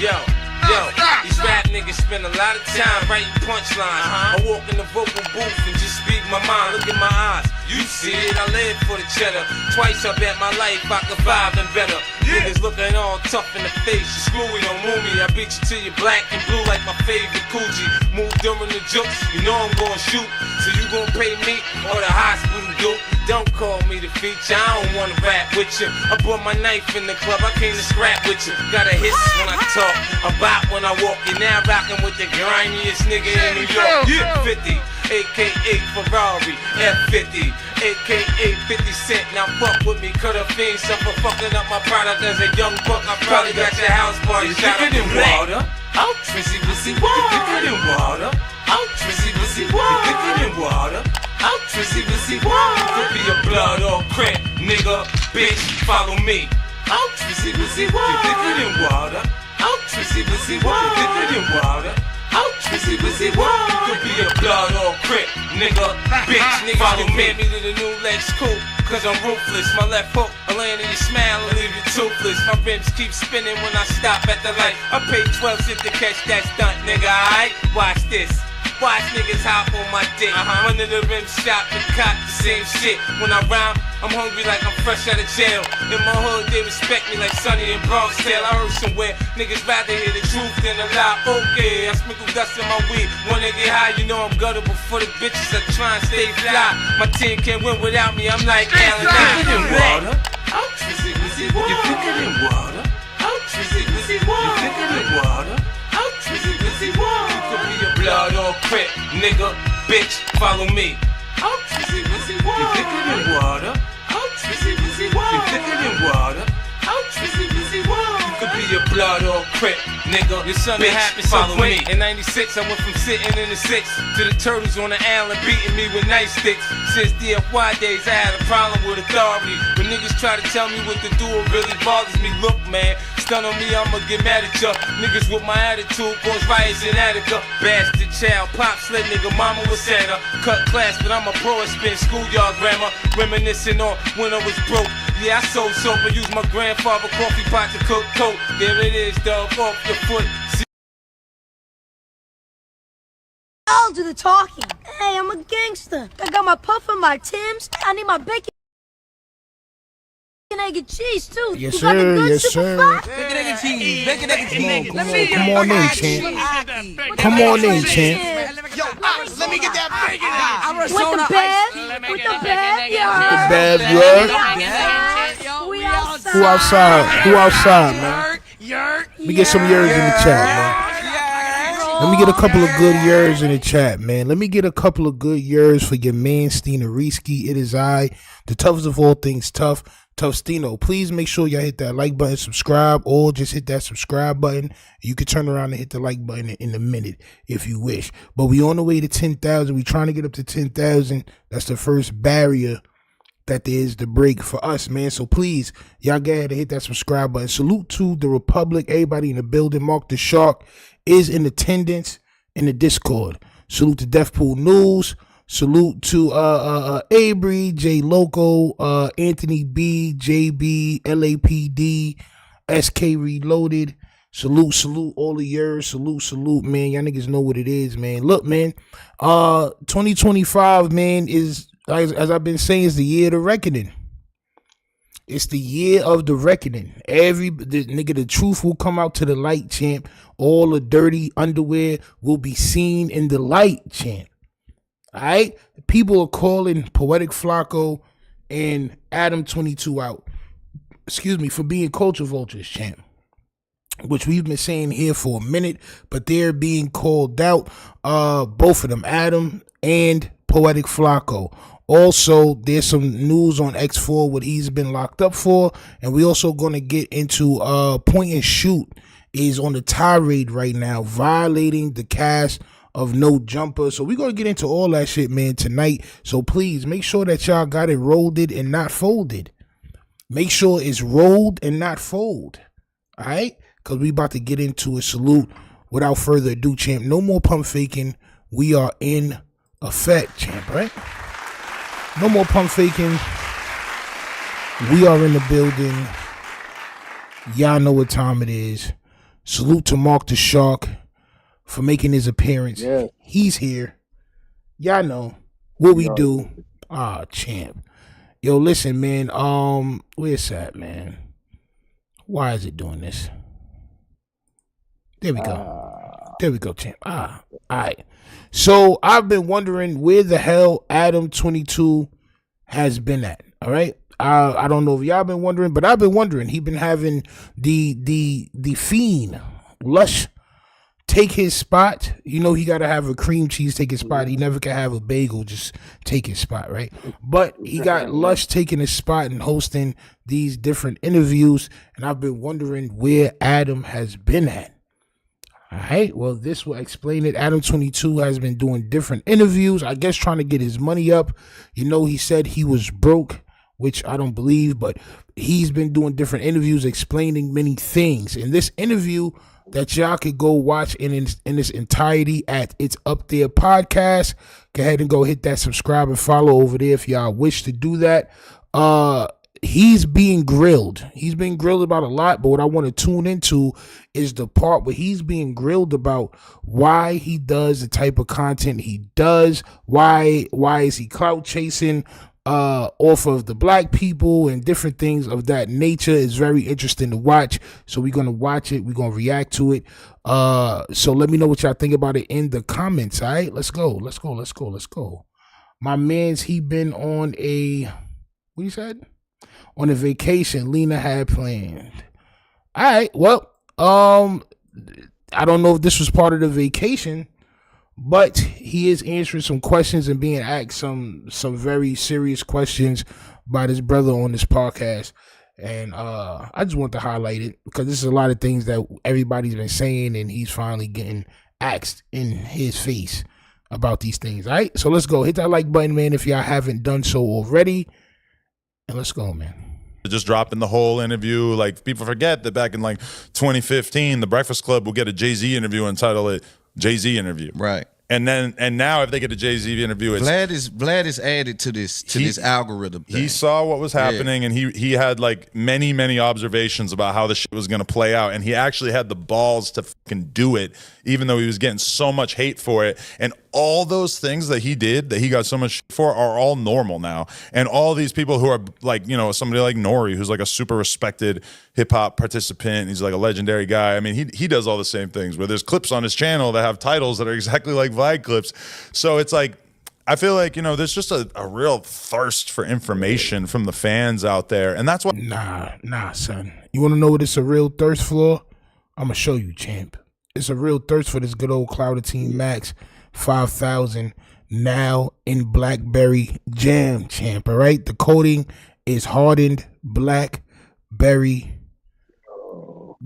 Yo, these rap niggas spend a lot of time writing punchlines. I walk in the vocal booth and just speak my mind. Look in my eyes, you see it, I live for the cheddar. Twice I bet my life I could vibe and better. Niggas looking all tough in the face, you screwy, don't move me. I beat you till you black and blue like my favorite Coochie. Move during the jokes, you know I'm gonna shoot. So you gonna pay me or the hospital do? Don't call me the feature, I don't wanna rap with you. I brought my knife in the club, I came to scrap with you. Got a hiss when I talk, a bop when I walk. You now rockin' with the grimiest nigga in New York. 50, aka Ferrari, F50, aka 50 Cent. Now fuck with me, cut a fiend, suffer fucking up my product as a young buck. I probably got your house party shot up in water. Out, Trissy, pussy, water. Thicker than water. Out, Trissy, pussy, water. Thicker than water. Out, Trissy, pussy, water. You could be a blood or crap, nigga, bitch, follow me. Out, Trissy, pussy, water. Thicker than water. Out, Trissy, pussy, water. Thicker than water. Out, Trissy, pussy, water. You could be a blood or crap, nigga, bitch, follow me. Me to the new Lex Coupe, cause I'm ruthless. My left hook, I land in your smile and leave you toothless. My rims keep spinning when I stop at the light. I pay 12 cents to catch that stunt, nigga, alright? Watch this. Watch niggas hop on my dick. Run to the rim shop and cop the same shit. When I rhyme, I'm hungry like I'm fresh out of jail. In my hood, they respect me like Sonny and Bronx Tale. I heard somewhere, niggas rather hear the truth than a lie. Okay, I sprinkle dust in my weed. Wanna get high, you know I'm guttable for the bitches that try and stay fly. My team can't win without me, I'm like Allen. Thicker than water. Out, Trissy, pussy, water. You're thicker than water. Out, Trissy, pussy, water. You're thicker than water. Out, Trissy, pussy, water. You could be a blood or crip, nigga, bitch, follow me. Out, Trissy, pussy, water. You're thicker than water. Out, Trissy, pussy, water. You're thicker than water. Out, Trissy, pussy, water. You could be a blood or crip, nigga, your son bitch, follow me. In 96, I went from sitting in the six to the turtles on the island beating me with nightsticks. Since DFY days, I had a problem with authority. When niggas try to tell me what to do, it really bothers me. Look, man, stun on me, I'ma get mad at ya. Niggas with my attitude cause riots in Attica. Bastard child, pop slit nigga, mama was Santa. Cut class, but I'm a pro at spin schoolyard grammar. Reminiscing on when I was broke. Yeah, I sold soap and used my grandfather coffee pot to cook coke. There it is, dog, off your foot. I'll do the talking. Hey, I'm a gangster. I got my puff and my Timbs. I need my bacon, egg, and cheese too. Yes, you got the sir. good Yes, super sir. fat? Bacon, egg, and cheese. Bacon, egg, and cheese. Come on in, champ. Come on in, champ. Yo, let me get that bacon. With the bed? With the bed? Yeah. Bad blood. We outside. Who outside? Who outside, man? Let me get some yerds in the chat, man. Let me get a couple of good yerds in the chat, man. Let me get a couple of good yerds for your man, Stina Reski. It is I, the toughest of all things tough, Tough Stino. Please make sure y'all hit that like button, subscribe, or just hit that subscribe button. You can turn around and hit the like button in a minute if you wish. But we on the way to 10,000. We trying to get up to 10,000. That's the first barrier that there is to break for us, man. So please, y'all go ahead and hit that subscribe button. Salute to the Republic, everybody in the building. Mark the Shark is in attendance in the Discord. Salute to Deathpool News. Salute to Abry, J Loco, Anthony B, JB, LAPD, SK Reloaded. Salute all of yours. Salute, man. Y'all niggas know what it is, man. Look, man, 2025, man, is, as I've been saying, is the year of the reckoning. It's the year of the reckoning. The truth will come out to the light, champ. All the dirty underwear will be seen in the light, champ. All right? People are calling Poetik Flakko and Adam 22 out. Excuse me, for being culture vultures, champ. Which we've been saying here for a minute, but they're being called out. Both of them, Adam and Poetik Flakko. Also, there's some news on X4, what he's been locked up for. And we also going to get into Point and Shoot is on the tirade right now, violating the cast of No Jumper. So we're going to get into all that shit, man, tonight. So please make sure that y'all got it rolled and not folded. Make sure it's rolled and not fold. All right? Because we about to get into a salute. Without further ado, champ, no more pump faking. We are in effect, champ, right? No more pump faking. We are in the building. Y'all know what time it is. Salute to Mark the Shark for making his appearance. Yeah. He's here. Y'all know what we do. Champ. Yo, listen, man. Where's that, man? Why is it doing this? There we go. There we go, champ. All right. So I've been wondering where the hell Adam 22 has been at. All right. I don't know if y'all been wondering, but I've been wondering. He been having the fiend Lush take his spot. You know, he got to have a cream cheese take his spot. He never can have a bagel just take his spot, right? But he got Lush taking his spot and hosting these different interviews. And I've been wondering where Adam has been at. All right, well, this will explain it. Adam 22 has been doing different interviews, I guess trying to get his money up. You know, he said he was broke, which I don't believe, but he's been doing different interviews explaining many things. In this interview that y'all could go watch in its entirety at It's Up There podcast, go ahead and go hit that subscribe and follow over there if y'all wish to do that. He's being grilled. He's been grilled about a lot, but what I want to tune into is the part where he's being grilled about why he does the type of content he does. Why is he clout chasing off of the black people and different things of that nature. Is very interesting to watch. So we're going to watch it. We're going to react to it. So let me know what y'all think about it in the comments. All right, let's go. My man's, he been on a, what you said? On a vacation Lena had planned. All right, well, I don't know if this was part of the vacation, but he is answering some questions and being asked some very serious questions by this brother on this podcast. And I just want to highlight it because this is a lot of things that everybody's been saying, and he's finally getting asked in his face about these things. All right, so let's go. Hit that like button, man, if y'all haven't done so already. And let's go, man. Just dropping the whole interview. Like, people forget that back in like 2015, the Breakfast Club will get a Jay-Z interview and title it Jay-Z interview. Right. And now if they get a Jay-Z interview, it's Vlad is added to this algorithm thing. He saw what was happening, and he had like many observations about how the shit was going to play out, and he actually had the balls to fucking do it, even though he was getting so much hate for it. And all those things that he did, that he got so much shit for, are all normal now. And all these people who are like, you know, somebody like Nori, who's like a super respected hip-hop participant, he's like a legendary guy. I mean, he does all the same things, where there's clips on his channel that have titles that are exactly like Vlad clips. So it's like, I feel like, you know, there's just a real thirst for information from the fans out there. And that's why. Nah, son. You want to know what it's a real thirst for? I'm going to show you, champ. It's a real thirst for this good old Clouder Team Max 5000 now in Blackberry Jam, champ. All right. The coating is hardened Blackberry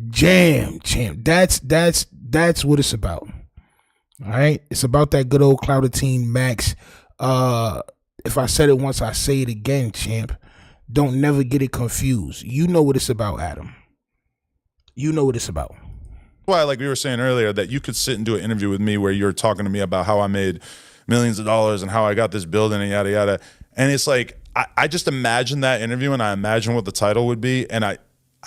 Jam, champ. That's what it's about. All right. It's about that good old Clouder Team Max. If I said it once, I say it again, champ. Don't never get it confused. You know what it's about, Adam. You know what it's about. Why, like we were saying earlier, that you could sit and do an interview with me where you're talking to me about how I made millions of dollars and how I got this building and yada yada. And it's like, I just imagine that interview, and I imagine what the title would be, and I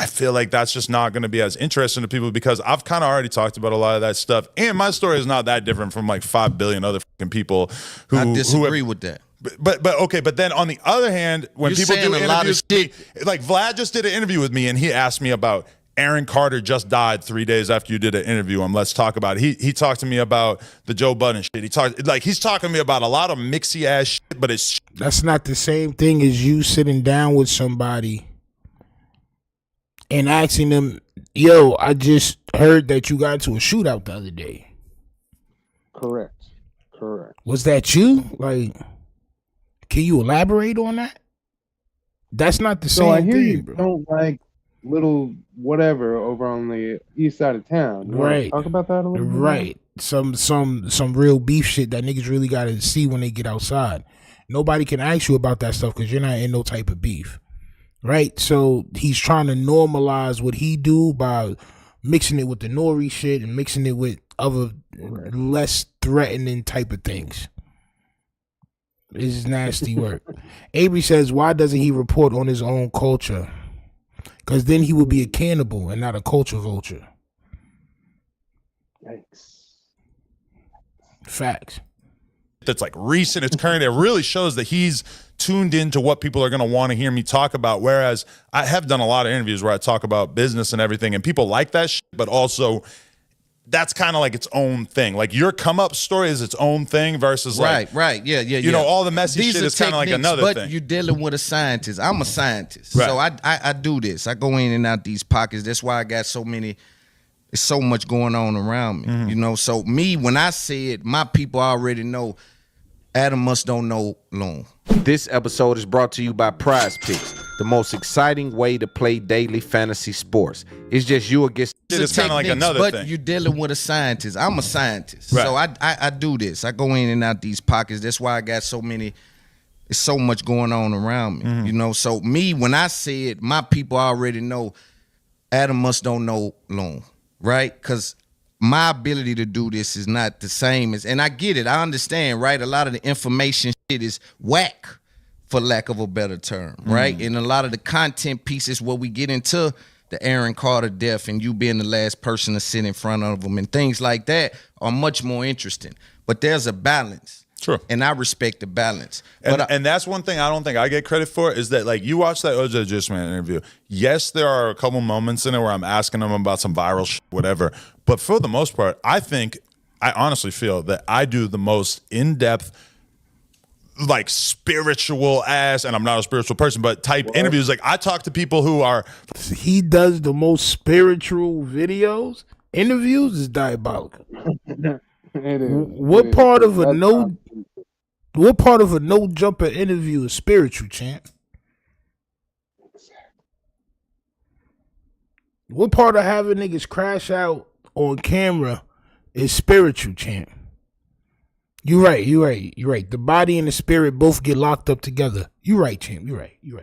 feel like that's just not going to be as interesting to people, because I've kind of already talked about a lot of that stuff, and my story is not that different from like 5 billion other fucking people who I disagree with that. But okay, but then on the other hand, when You're people do saying a lot of interviews, shit. like Vlad just did an interview with me, and he asked me about Aaron Carter just died 3 days after you did an interview. Let's talk about it. He talked to me about the Joe Budden shit. He's talking to me about a lot of mixy ass shit, but it's that's not the same thing as you sitting down with somebody and asking them, yo, I just heard that you got into a shootout the other day. Correct. Was that you? Like, can you elaborate on that? That's not the So same I hear thing, you bro. don't like little whatever over on the east side of town. You wanna Right. talk about that a little bit? Right. Some real beef shit that niggas really got to see when they get outside. Nobody can ask you about that stuff because you're not in no type of beef. Right? So he's trying to normalize what he do by mixing it with the Nori shit and mixing it with other less threatening type of things. This is nasty work. Avery says, why doesn't he report on his own culture? Because then he would be a cannibal and not a culture vulture. Yikes. Facts. That's like recent, it's current. It really shows that he's tuned into what people are going to want to hear me talk about. Whereas I have done a lot of interviews where I talk about business and everything, and people like that shit, but also that's kind of like its own thing. Like your come up story is its own thing versus like, right. Yeah. you know, all the messy shit is kind of like another but thing. But you're dealing with a scientist. I'm a scientist. Right. So I do this. I go in and out these pockets. That's why I got so many. There's so much going on around me, you know. So me, when I say it, my people already know. Adam must don't know long. This episode is brought to you by Prize Picks, the most exciting way to play daily fantasy sports. It's just you against. It's kind of like another but thing. You're dealing with a scientist. I'm a scientist. Right. So I do this. I go in and out these pockets. That's why I got so many. There's so much going on around me, you know. So me, when I say it, my people already know. Adam must don't know long, right? Because my ability to do this is not the same as, and I get it, I understand, right? A lot of the information shit is whack, for lack of a better term, right? And a lot of the content pieces where we get into the Aaron Carter death and you being the last person to sit in front of them and things like that are much more interesting. But there's a balance. Sure. And I respect the balance. And that's one thing I don't think I get credit for is that, like, you watch that OJ Justman interview. Yes, there are a couple moments in it where I'm asking him about some viral shit, whatever. But for the most part, I honestly feel that I do the most in-depth, like, spiritual ass, and I'm not a spiritual person, but type interviews. Like, I talk to people who are. He does the most spiritual interviews is diabolical. It is. What part of a no jumper interview is spiritual, champ? What part of having niggas crash out on camera is spiritual, champ? You're right. The body and the spirit both get locked up together. You're right, champ. You're right. You're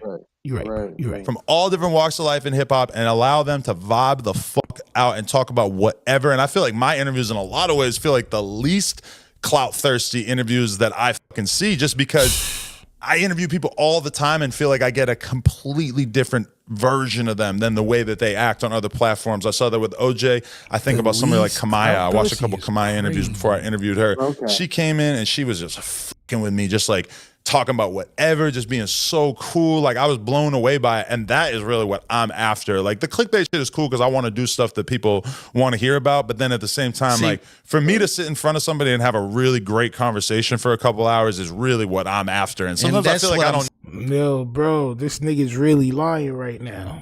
right. From all different walks of life in hip hop, and allow them to vibe the fuck out and talk about whatever. And I feel like my interviews in a lot of ways feel like the least clout thirsty interviews that I fucking see, just because I interview people all the time and feel like I get a completely different version of them than the way that they act on other platforms. I saw that with OJ. I think about somebody like Kamaya. I watched a couple Kamaya interviews before I interviewed her. Okay. She came in and she was just fucking with me, just like talking about whatever, just being so cool. Like, I was blown away by it. And that is really what I'm after. Like, the clickbait shit is cool because I want to do stuff that people want to hear about. But then at the same time, like, for me to sit in front of somebody and have a really great conversation for a couple hours is really what I'm after. And sometimes I feel like I don't. Yo, bro, this nigga's really lying right now.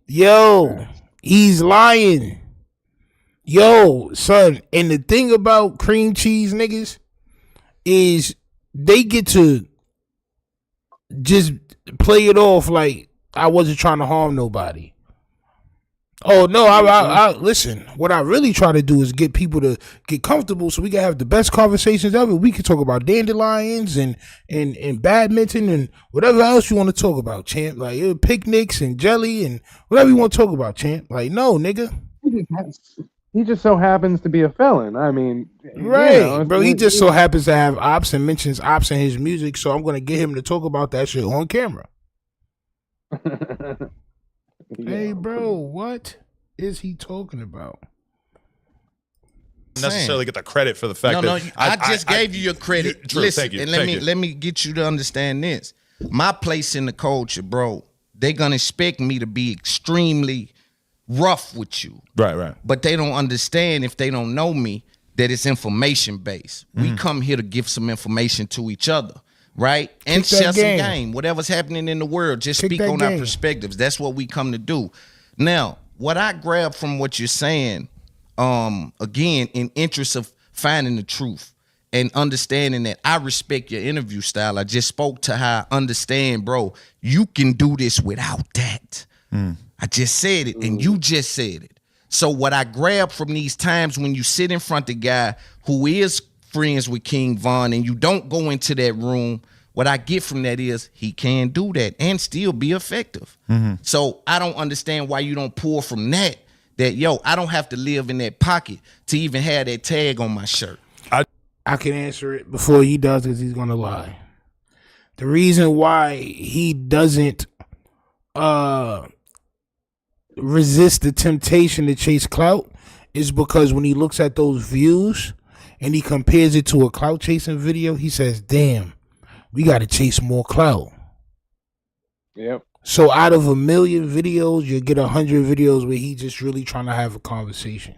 Yo, he's lying. Yo, son, and the thing about cream cheese niggas is they get to just play it off like I wasn't trying to harm nobody. Oh no, I listen. What I really try to do is get people to get comfortable so we can have the best conversations ever. We can talk about dandelions and badminton and whatever else you want to talk about, champ. Like picnics and jelly and whatever you want to talk about, champ. Like, no, nigga. He just so happens to be a felon. I mean, right, bro. He just so happens to have ops and mentions ops in his music, so I'm gonna get him to talk about that shit on camera. Hey, bro, what is he talking about? Necessarily get the credit for the fact that I just gave you your credit. True, listen, thank you, and thank you. let me get you to understand this. My place in the culture, bro. They're gonna expect me to be extremely rough with you, right. But they don't understand, if they don't know me, that it's information based. We come here to give some information to each other, right? And share some game. Whatever's happening in the world, just speak on our perspectives. That's what we come to do. Now, what I grab from what you're saying, again, in interest of finding the truth and understanding that I respect your interview style. I just spoke to how I understand, bro, you can do this without that. I just said it, and you just said it. So what I grab from these times when you sit in front of a guy who is friends with King Von and you don't go into that room, what I get from that is he can do that and still be effective. So I don't understand why you don't pull from that, yo, I don't have to live in that pocket to even have that tag on my shirt. I can answer it before he does because he's going to lie. The reason why he doesn't resist the temptation to chase clout is because when he looks at those views and he compares it to a clout chasing video, he says, damn, we got to chase more clout. Yep. So out of 1 million videos, you'll get 100 videos where he just really trying to have a conversation.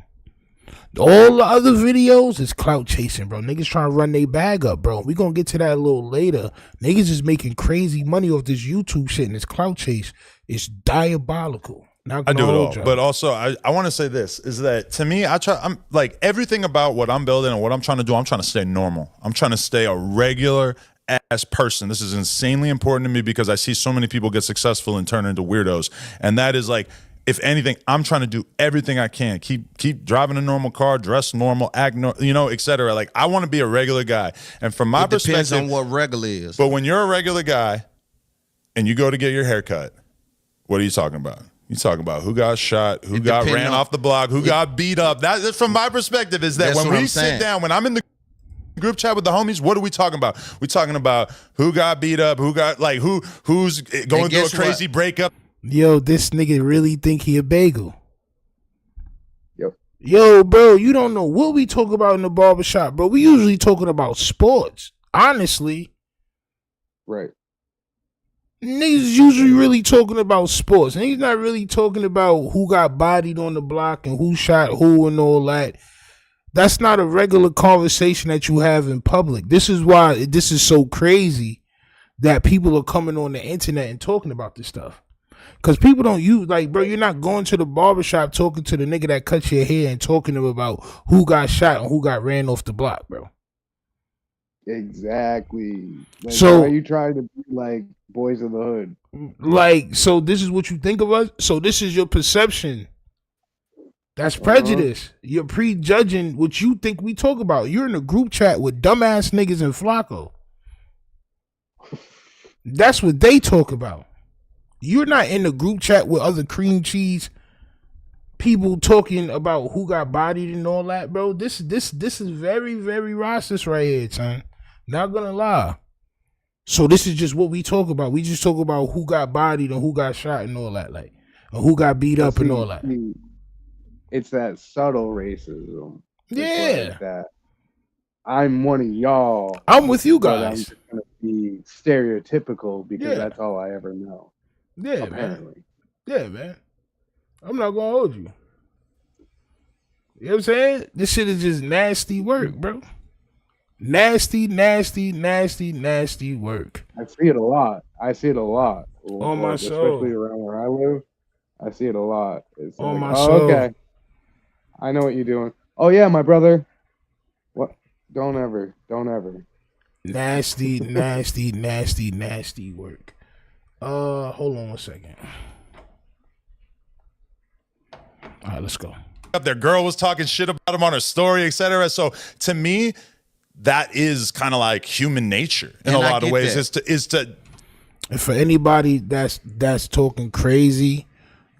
All the other videos is clout chasing, bro. Niggas trying to run their bag up, bro. We gonna get to that a little later. Niggas is making crazy money off this YouTube shit and this clout chase. It's diabolical. I do it all. But also, I want to say this, is that to me, I'm like, everything about what I'm building and what I'm trying to do, I'm trying to stay normal. I'm trying to stay a regular ass person. This is insanely important to me because I see so many people get successful and turn into weirdos. And that is like, if anything, I'm trying to do everything I can. Keep driving a normal car, dress normal, act normal, etc. Like, I want to be a regular guy. And from my perspective, depends on what regular is. But when you're a regular guy and you go to get your hair cut, what are you talking about? You talking about who got shot, who got ran off the block, who got beat up. That's from my perspective, is that when we sit down, when I'm in the group chat with the homies, what are we talking about? We talking about who got beat up, who got like who's going through a crazy breakup. Yo, this nigga really think he a bagel. Yep. Yo, bro, you don't know what we talk about in the barbershop, bro. We usually talking about sports. Honestly. Right. Niggas usually really talking about sports. Niggas not really talking about who got bodied on the block and who shot who and all that. That's not a regular conversation that you have in public. This is why this is so crazy that people are coming on the internet and talking about this stuff. Because people don't use, like, bro, you're not going to the barbershop talking to the nigga that cuts your hair and talking to him about who got shot and who got ran off the block, bro. Exactly. Like, so why are you trying to be like Boys of the Hood? Like, so this is what you think of us? So this is your perception. That's prejudice. You're prejudging what you think we talk about. You're in a group chat with dumbass niggas and Flakko. That's what they talk about. You're not in the group chat with other cream cheese people talking about who got bodied and all that, bro. This is very, very racist right here, son. Not gonna lie. So this is just what we talk about. We just talk about who got bodied and who got shot and all that, like, or who got beat up and all that. It's that subtle racism. Yeah. Like that. I'm one of y'all. I'm with you but I'm guys. just gonna be stereotypical because that's all I ever know. Yeah, apparently. Man. Yeah, man. I'm not gonna hold you. You know what I'm saying? This shit is just nasty work, bro. Nasty, nasty, nasty, nasty work. I see it a lot. On my soul. Especially around where I live. I see it a lot. It's on like, my soul. Okay. I know what you're doing. Oh yeah, my brother. What? Don't ever. Nasty, nasty, nasty, nasty work. Hold on 1 second. All right, let's go. Their girl was talking shit about him on her story, etc. So to me, that is kind of like human nature in a lot of ways. Is to and for anybody that's talking crazy,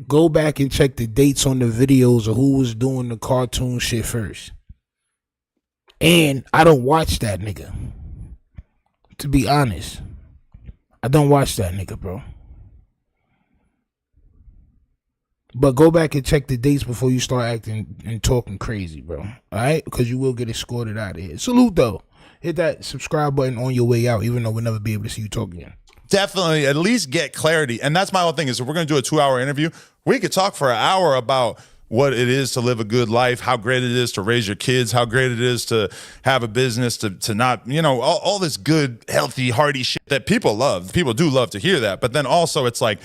go back and check the dates on the videos of who was doing the cartoon shit first. And I don't watch that nigga. To be honest, I don't watch that nigga, bro. But go back and check the dates before you start acting and talking crazy, bro. All right? Because you will get escorted out of here. Salute, though. Hit that subscribe button on your way out, even though we'll never be able to see you talk again. Definitely at least get clarity. And that's my whole thing is if we're going to do a 2-hour interview, we could talk for an hour about what it is to live a good life, how great it is to raise your kids, how great it is to have a business, to not, all this good, healthy, hearty shit that people love. People do love to hear that. But then also it's like,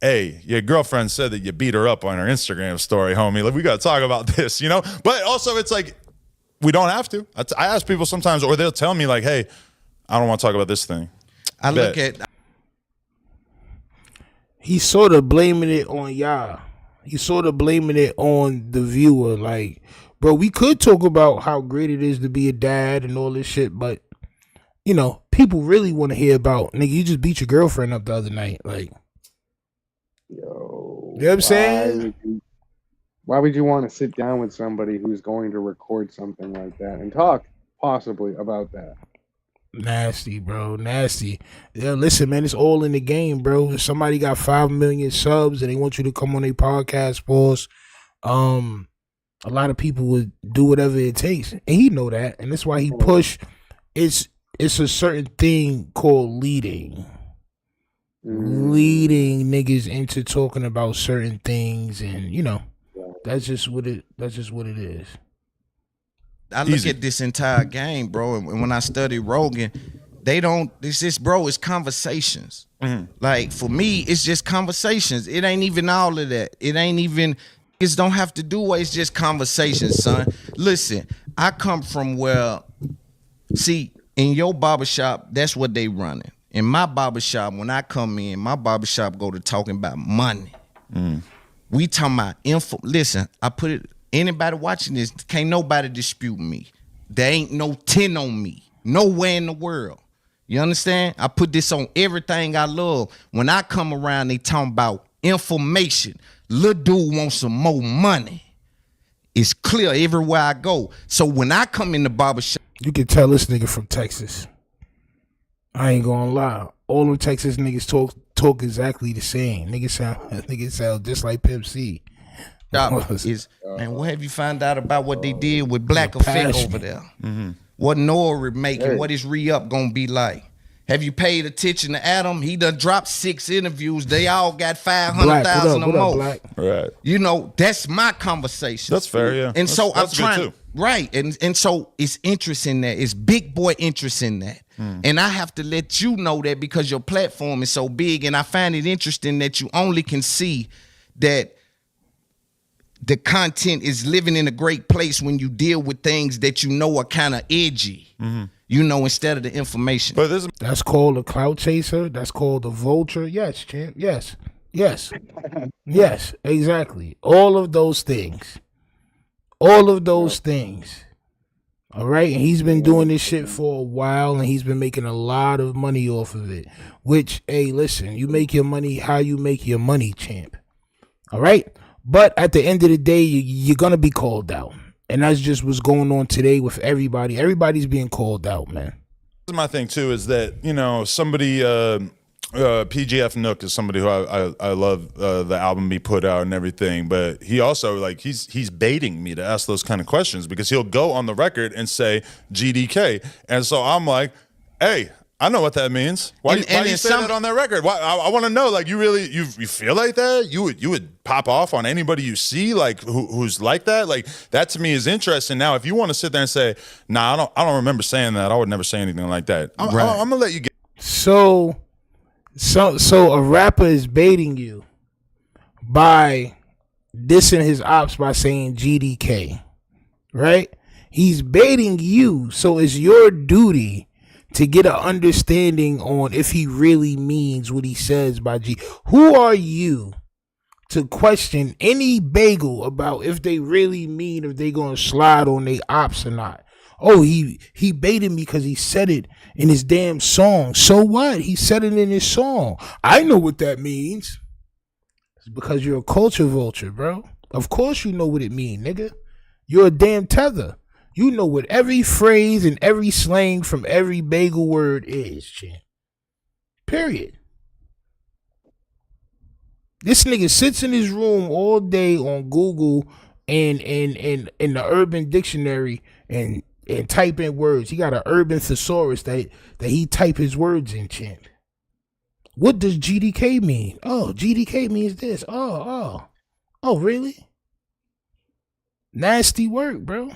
hey, your girlfriend said that you beat her up on her Instagram story, homie. Like, we got to talk about this, But also it's like, we don't have to. I ask people sometimes, or they'll tell me like, hey, I don't want to talk about this thing. He's sort of blaming it on y'all. He's sort of blaming it on the viewer. Like, bro, we could talk about how great it is to be a dad and all this shit, but, people really want to hear about, nigga, you just beat your girlfriend up the other night. Like, Yo, you know what I'm saying? Why would you want to sit down with somebody who's going to record something like that and talk possibly about that? Nasty, bro. Nasty. Yeah, listen, man, it's all in the game, bro. If somebody got 5 million subs and they want you to come on their podcast, pause, a lot of people would do whatever it takes, and he know that, and that's why he push. It's a certain thing called leading niggas into talking about certain things, and you know, that's just what it is. I look at this entire game, bro, and when I study Rogan, it's conversations. Like for me, it's just conversations. It ain't even all of that. It ain't even, it's don't have to do it. It's just conversations, son. Listen, I come from where, see, in your barbershop, that's what they running. In my barbershop, when I come in, my barbershop go to talking about money. We talking about info. Listen, I put it, anybody watching this, can't nobody dispute me. There ain't no 10 on me. Nowhere in the world. You understand? I put this on everything I love. When I come around, they talking about information. Little dude wants some more money. It's clear everywhere I go. So when I come in the barbershop, you can tell this nigga from Texas. I ain't gonna lie. All them Texas niggas talk exactly the same. Niggas sound just like Pimp C. Man, what have you found out about what they did with Black Effect over there? What Nori making? What is re-up gonna be like? Have you paid attention to Adam? He done dropped 6 interviews. They all got 500,000 or more. Right. You know, that's my conversation. That's fair, yeah. And so that's I'm trying, good too. right? And so it's interest in that. It's big boy interest in that. And I have to let you know that because your platform is so big. And I find it interesting that you only can see that the content is living in a great place when you deal with things that you know are kind of edgy. You know, instead of the information. But that's called a clout chaser. That's called a vulture. Yes, champ. Yes. Yes, exactly. All of those things. All right. And he's been doing this shit for a while, and he's been making a lot of money off of it. Which, hey, listen, you make your money how you make your money, champ. All right. But at the end of the day, you're going to be called out. And that's just what's going on today with everybody. Everybody's being called out, man. My thing too is that, you know, somebody PGF Nook is somebody who I love the album he put out and everything, but he also, like, he's baiting me to ask those kind of questions because he'll go on the record and say GDK, and so I'm like, hey, I know what that means. Why do you say that on that record? Why, I want to know, like, you feel like that? You would pop off on anybody you see, like, who's like that? Like, that to me is interesting. Now, if you want to sit there and say, nah, I don't remember saying that, I would never say anything like that. I'm gonna let you get. So a rapper is baiting you by dissing his ops by saying GDK, right? He's baiting you, so it's your duty to get an understanding on if he really means what he says by G. Who are you to question any bagel about if they really mean if they gonna slide on their ops or not? Oh, he baited me because he said it in his damn song. So what? He said it in his song. I know what that means. It's because you're a culture vulture, bro. Of course you know what it means, nigga. You're a damn tether. You know what every phrase and every slang from every bagel word is, champ. Period. This nigga sits in his room all day on Google and in the Urban Dictionary and type in words. He got an urban thesaurus that he type his words in, champ. What does GDK mean? Oh, GDK means this. Oh, really? Nasty work, bro.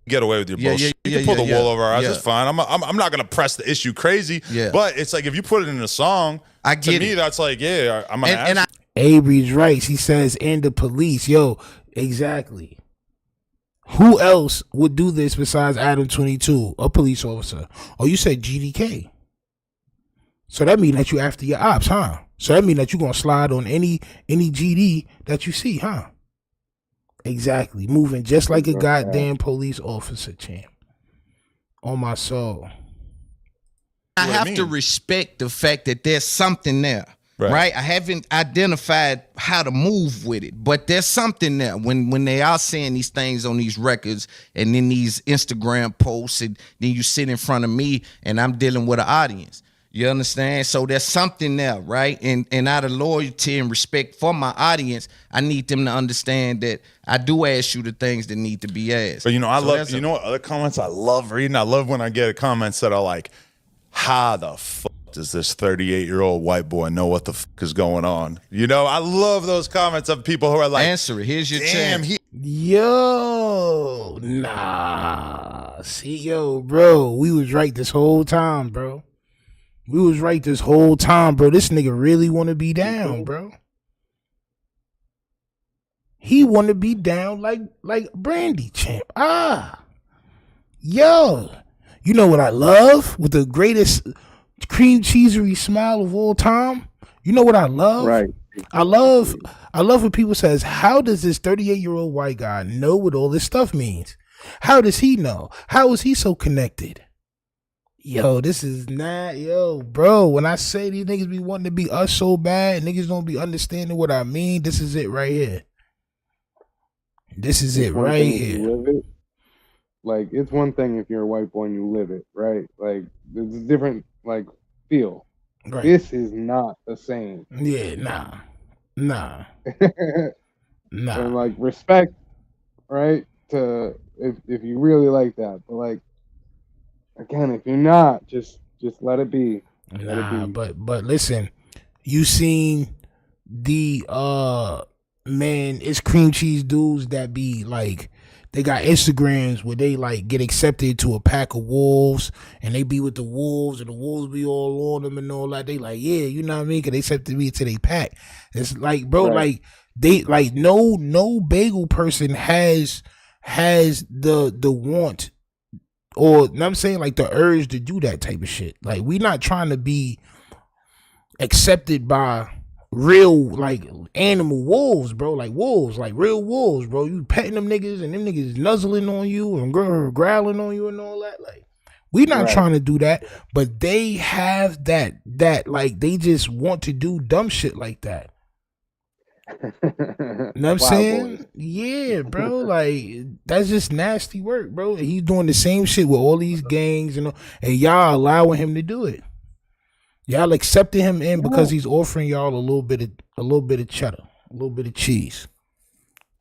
Get away with your bullshit. You can pull the wool over our eyes. It's fine. I'm not gonna press the issue crazy. Yeah. But it's like if you put it in a song, to me that's like, yeah, I'm gonna ask. Avery's right. He says, and the police. Yo, exactly. Who else would do this besides Adam 22, a police officer? Oh, you said GDK. So that means that you after your ops, huh? So that means that you gonna slide on any GD that you see, huh? Exactly. Moving just like a goddamn police officer, champ. On my soul. I have to respect the fact that there's something there. Right? I haven't identified how to move with it, but there's something there when they are saying these things on these records and then these Instagram posts, and then you sit in front of me and I'm dealing with an audience. You understand? So there's something there, right? And out of loyalty and respect for my audience, I need them to understand that I do ask you the things that need to be asked. But I love, what other comments I love reading? I love when I get comments that are like, how the fuck does this 38-year-old white boy know what the fuck is going on? I love those comments of people who are like, answer it. Here's your chance. Yo, nah. See, yo, bro, we was right this whole time, bro. We was right this whole time, bro. This nigga really want to be down, bro. He want to be down like Brandy, champ. Yo. You know what I love? With the greatest cream cheesery smile of all time. You know what I love? Right. I love when people says, how does this 38-year-old white guy know what all this stuff means? How does he know? How is he so connected? Yo, this is not, bro, when I say these niggas be wanting to be us so bad, niggas don't be understanding what I mean, this is it right here. This is it right here. Like, it's one thing if you're a white boy and you live it, right? Like, there's a different, feel. Right. This is not the same. Yeah, nah. Nah. And, respect, right? To, if you really like that. But, again, if you're not, just let it be. But listen, you seen the man, it's cream cheese dudes that be they got Instagrams where they get accepted to a pack of wolves and they be with the wolves and the wolves be all on them and all that. They yeah, you know what I mean? Cause they accepted me to their pack. It's bro, right. They no bagel person has the want, or I'm saying the urge to do that type of shit. We not trying to be accepted by real animal wolves, bro. Wolves, real wolves, bro. You petting them niggas and them niggas nuzzling on you and growling on you and all that. We not trying to do that, but they have that they just want to do dumb shit like that. You know what I'm saying? Boys. Yeah, bro. That's just nasty work, bro. He's doing the same shit with all these gangs and y'all allowing him to do it. Y'all accepted him in because he's offering y'all a little bit of cheddar, a little bit of cheese.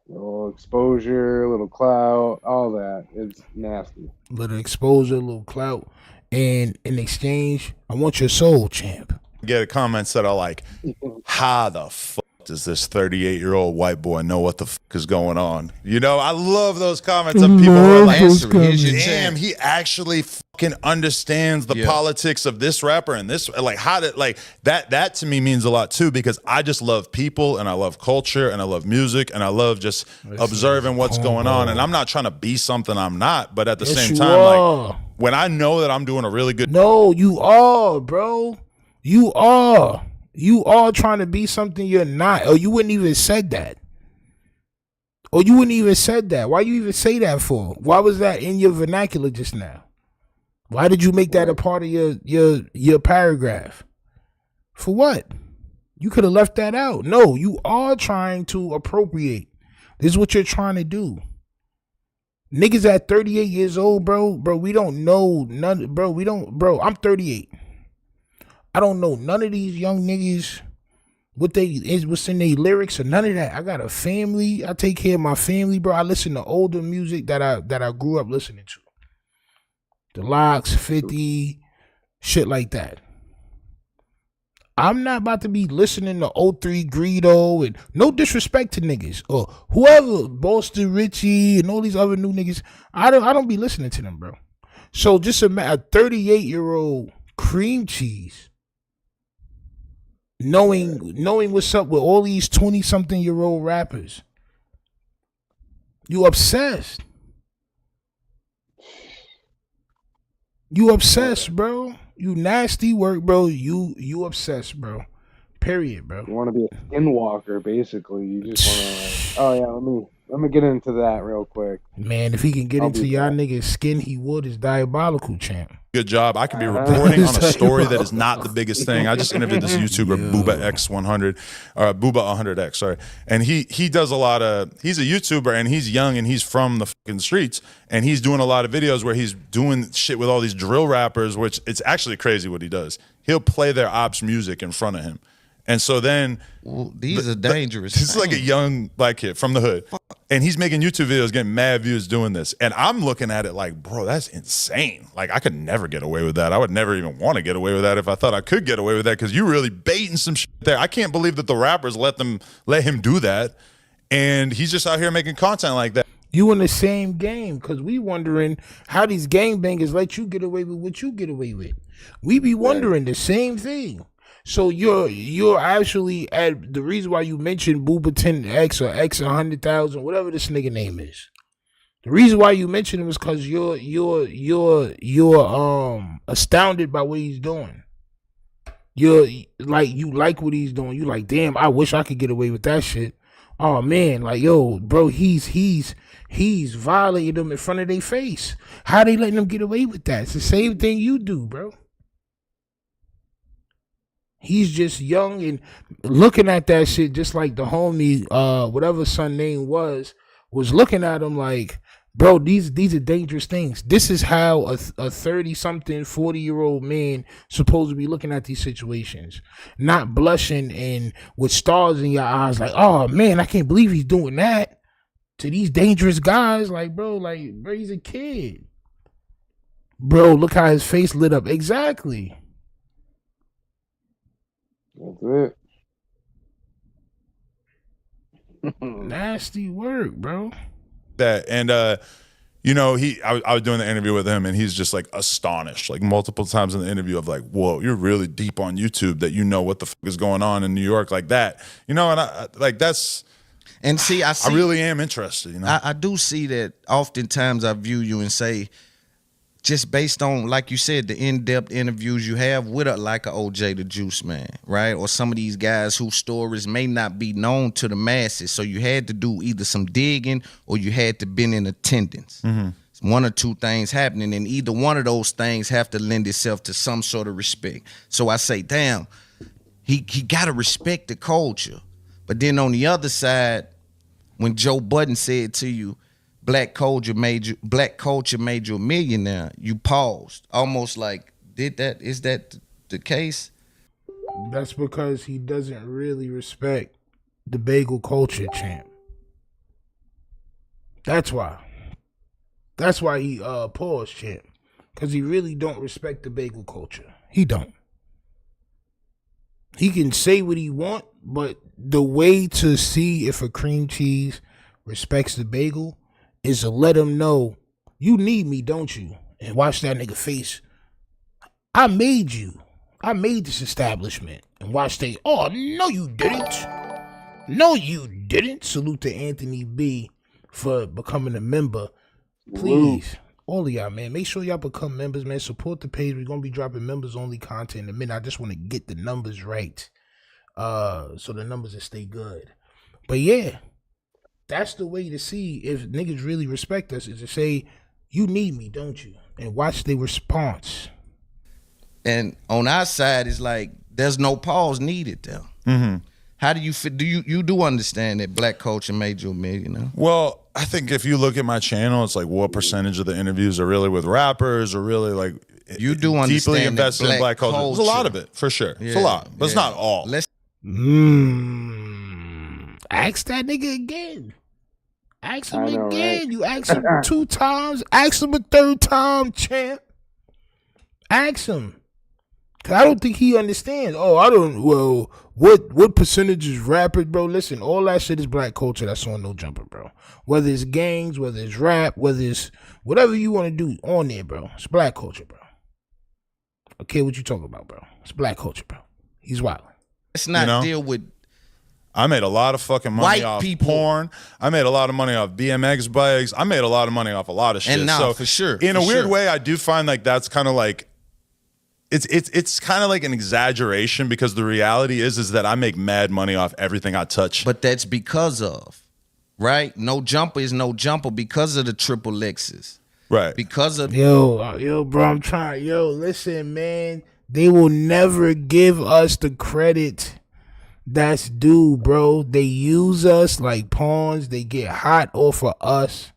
A little exposure, a little clout, all that. It's nasty. A little exposure, a little clout. And in exchange, I want your soul, champ. Get comments that are like, how the fuck does this 38-year-old white boy know what the fuck is going on? I love those comments of people who are like, damn, he actually fucking understands the politics of this rapper and this, that to me means a lot too, because I just love people and I love culture and I love music and I love just observing what's going on. And I'm not trying to be something I'm not, but at the same time, when I know that I'm doing a really good. No, you are, bro. You are. You are trying to be something you're not. Or you wouldn't even said that. Why you even say that for? Why was that in your vernacular just now? Why did you make that a part of your paragraph? For what? You could have left that out. No, you are trying to appropriate. This is what you're trying to do. Niggas at 38 years old, bro, we don't know none, bro, I'm 38. I don't know none of these young niggas, what's in their lyrics or none of that. I got a family. I take care of my family, bro. I listen to older music that I grew up listening to. The Locks, 50, shit like that. I'm not about to be listening to 03 Greedo, and no disrespect to niggas or whoever, Boston Richie and all these other new niggas. I don't be listening to them, bro. So just a 38-year-old cream cheese knowing what's up with all these 20-something-year-old rappers. You obsessed. You obsessed, bro. You nasty work, bro. You obsessed, bro. Period, bro. You want to be a skinwalker, basically. You just want to, Let me get into that real quick. Man, if he can get into y'all niggas' skin, he would. Is diabolical, champ. Good job. I could be reporting on a story that is not the biggest thing. I just interviewed this YouTuber, Booba X100, or Booba 100X, sorry. And he does a lot of, he's a YouTuber and he's young and he's from the fucking streets. And he's doing a lot of videos where he's doing shit with all these drill rappers, which it's actually crazy what he does. He'll play their ops music in front of him. And so then these are dangerous. This is like a young black kid from the hood. And he's making YouTube videos, getting mad views doing this. And I'm looking at it like, bro, that's insane. Like, I could never get away with that. I would never even want to get away with that if I thought I could get away with that, because you're really baiting some shit there. I can't believe that the rappers let him do that. And he's just out here making content like that. You in the same game, because we wondering how these gangbangers let you get away with what you get away with. We be wondering the same thing. So you're actually at the reason why you mentioned Booba 10X or X 100,000, whatever this nigga name is. The reason why you mentioned him is because you're astounded by what he's doing. You like what he's doing. You like, damn, I wish I could get away with that shit. Oh man, like, yo, bro, he's violating them in front of their face. How they letting them get away with that? It's the same thing you do, bro. He's just young and looking at that shit just like the homie, whatever son name was looking at him like, bro, these are dangerous things. This is how a 30-something, 40-year-old man supposed to be looking at these situations. Not blushing and with stars in your eyes like, oh, man, I can't believe he's doing that to these dangerous guys. Like, bro, he's a kid. Bro, look how his face lit up. Exactly. That's it. Nasty work, bro. That and you know, I was doing the interview with him and he's just like astonished, like multiple times in the interview of like, whoa, you're really deep on YouTube that you know what the fuck is going on in New York like that, you know. And I like that's, and see, I really am interested, you know. I do see that oftentimes I view you and say, just based on, like you said, the in-depth interviews you have with like a OJ the Juice Man, right? Or some of these guys whose stories may not be known to the masses. So you had to do either some digging or you had to been in attendance. Mm-hmm. One or two things happening, and either one of those things have to lend itself to some sort of respect. So I say, damn, he got to respect the culture. But then on the other side, when Joe Budden said to you, Black culture made you a millionaire, you paused, almost like, is that the case? That's because he doesn't really respect the bagel culture, champ. That's why he paused, champ, because he really don't respect the bagel culture. He don't. He can say what he want, but the way to see if a cream cheese respects the bagel is to let him know, you need me, don't you? And watch that nigga face. I made you. I made this establishment. And watch they, oh, no you didn't. No you didn't. Salute to Anthony B for becoming a member. Please, all of y'all, man, make sure y'all become members, man. Support the page. We're going to be dropping members-only content in a minute. I just want to get the numbers right. So the numbers will stay good. But yeah. That's the way to see if niggas really respect us, is to say, you need me, don't you? And watch their response. And on our side, it's like, there's no pause needed there. Mm-hmm. How do you fit? You do understand that black culture made you a millionaire? Well, I think if you look at my channel, it's like what percentage of the interviews are really with rappers or really like you do understand deeply invested in black culture. There's a lot of it, for sure. Yeah, it's a lot, but it's not all. Ask that nigga again. Ask him again. Right? You asked him 2 times. Ask him a 3rd time, champ. Ask him. Cause I don't think he understands. Oh, I don't. Well, what percentage is rappers, bro? Listen, all that shit is black culture. That's on No Jumper, bro. Whether it's gangs, whether it's rap, whether it's whatever you want to do on there, bro. It's black culture, bro. Okay, what you talking about, bro? It's black culture, bro. He's wild. Let's not deal with. I made a lot of fucking money off porn. I made a lot of money off BMX bikes. I made a lot of money off a lot of shit. And now, so for sure, in a weird way, I do find like that's kind of like it's kind of like an exaggeration, because the reality is that I make mad money off everything I touch. But that's because of right? No jumper is no jumper because of the triple Lexus. Right. Because of yo, bro, I'm trying. Yo, listen, man. They will never give us the credit that's due, bro. They use us like pawns. They get hot off of us.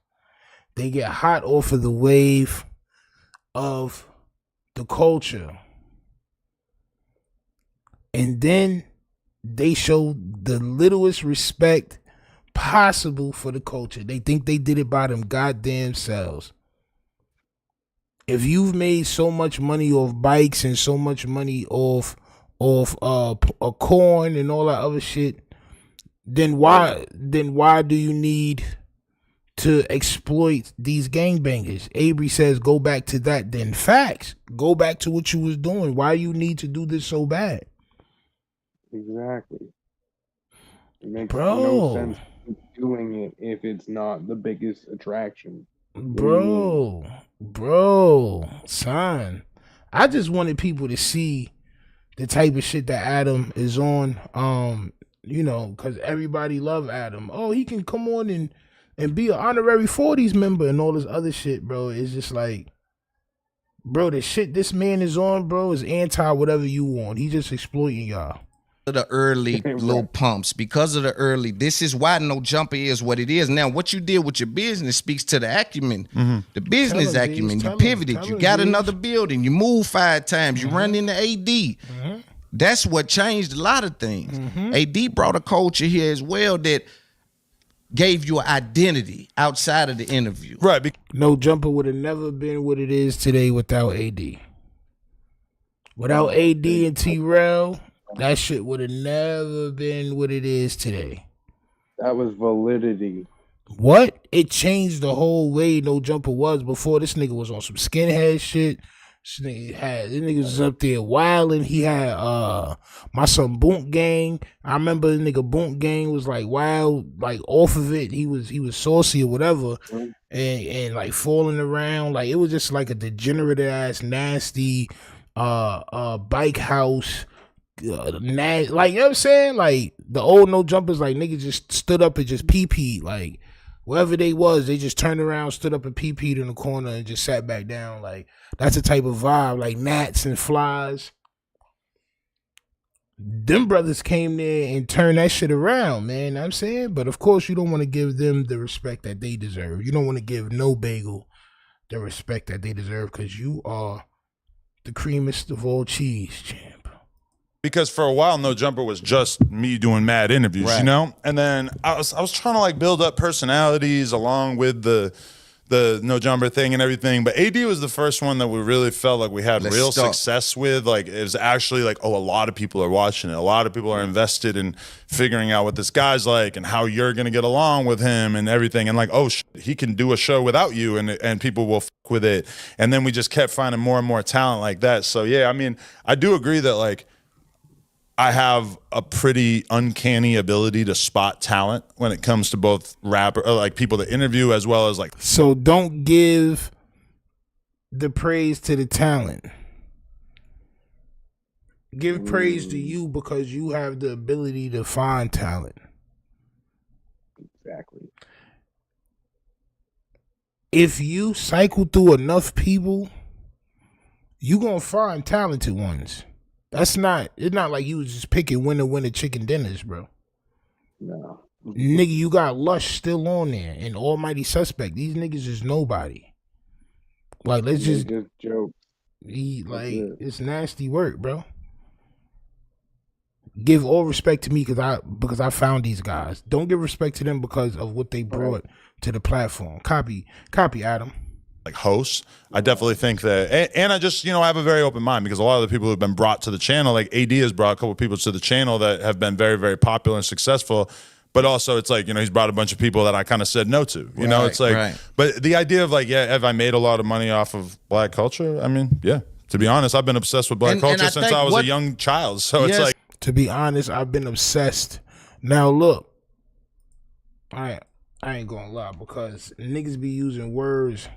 They get hot off of the wave of the culture. And then they show the littlest respect possible for the culture. They think they did it by them goddamn selves. If you've made so much money off bikes and so much money off a corn and all that other shit, then why do you need to exploit these gangbangers? Avery says go back to that. Then facts. Go back to what you was doing. Why you need to do this so bad? Exactly. It makes no sense doing it if it's not the biggest attraction. Bro, son. I just wanted people to see the type of shit that Adam is on. You know, because everybody love Adam. Oh, he can come on and be an honorary 40s member and all this other shit, bro. It's just like, bro, the shit this man is on, bro, is anti whatever you want. He just exploiting y'all. The early little pumps, because of the early, this is why No Jumper is what it is. Now, what you did with your business speaks to the acumen, the business acumen. You pivoted, you got another building, you moved 5 times, you run into AD. That's what changed a lot of things. AD brought a culture here as well that gave you an identity outside of the interview. Right. No Jumper would have never been what it is today without AD. Without AD and T-Rail, that shit would have never been what it is today. That was validity. What? It changed the whole way No Jumper was before. This nigga was on some skinhead shit. This nigga was up there wilding. He had my son Boont Gang. I remember the nigga Boont Gang was like wild, like off of it. He was saucy or whatever, and like falling around. Like it was just like a degenerate ass, nasty bike house. Like, you know what I'm saying? Like the old No Jumpers, like niggas just stood up and just pee-peed. Like wherever they was, they just turned around, stood up and pee-peed in the corner and just sat back down. Like that's the type of vibe, like gnats and flies. Them brothers came there and turned that shit around, man. You know what I'm saying? But of course you don't want to give them the respect that they deserve. You don't want to give no bagel the respect that they deserve because you are the creamiest of all cheese, champ. Because for a while, No Jumper was just me doing mad interviews, you know? And then I was trying to like build up personalities along with the No Jumper thing and everything. But AD was the first one that we really felt like we had real success with. Like it was actually like, oh, a lot of people are watching it. A lot of people are invested in figuring out what this guy's like and how you're going to get along with him and everything. And like, oh, he can do a show without you and people will fuck with it. And then we just kept finding more and more talent like that. So yeah, I mean, I do agree that like, I have a pretty uncanny ability to spot talent when it comes to both rapper, like people to interview as well as like. So don't give the praise to the talent. Give praise to you because you have the ability to find talent. Exactly. If you cycle through enough people, you gonna find talented ones. It's not like you was just picking winner chicken dinners, bro. No. Nigga, you got Lush still on there and Almighty Suspect. These niggas is nobody. Like, let's just joke. It's nasty work, bro. Give all respect to me because I found these guys. Don't give respect to them because of what they brought to the platform. Copy, Adam. Like hosts, I definitely think that, and I just, I have a very open mind because a lot of the people who've been brought to the channel, like AD has brought a couple of people to the channel that have been very, very popular and successful. But also it's like, he's brought a bunch of people that I kind of said no to, it's like, but the idea of like, yeah, have I made a lot of money off of black culture? I mean, yeah, to be honest, I've been obsessed with black culture since I was a young child. So it's like, to be honest, I've been obsessed. Now look, I ain't gonna lie because niggas be using words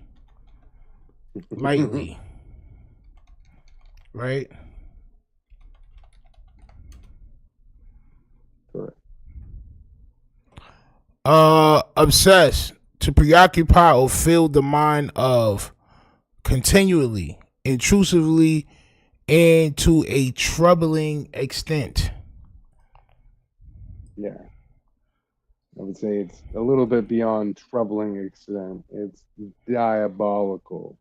lightly, right? Correct. obsess, to preoccupy or fill the mind of continually, intrusively, and to a troubling extent. Yeah. I would say it's a little bit beyond troubling extent. It's diabolical.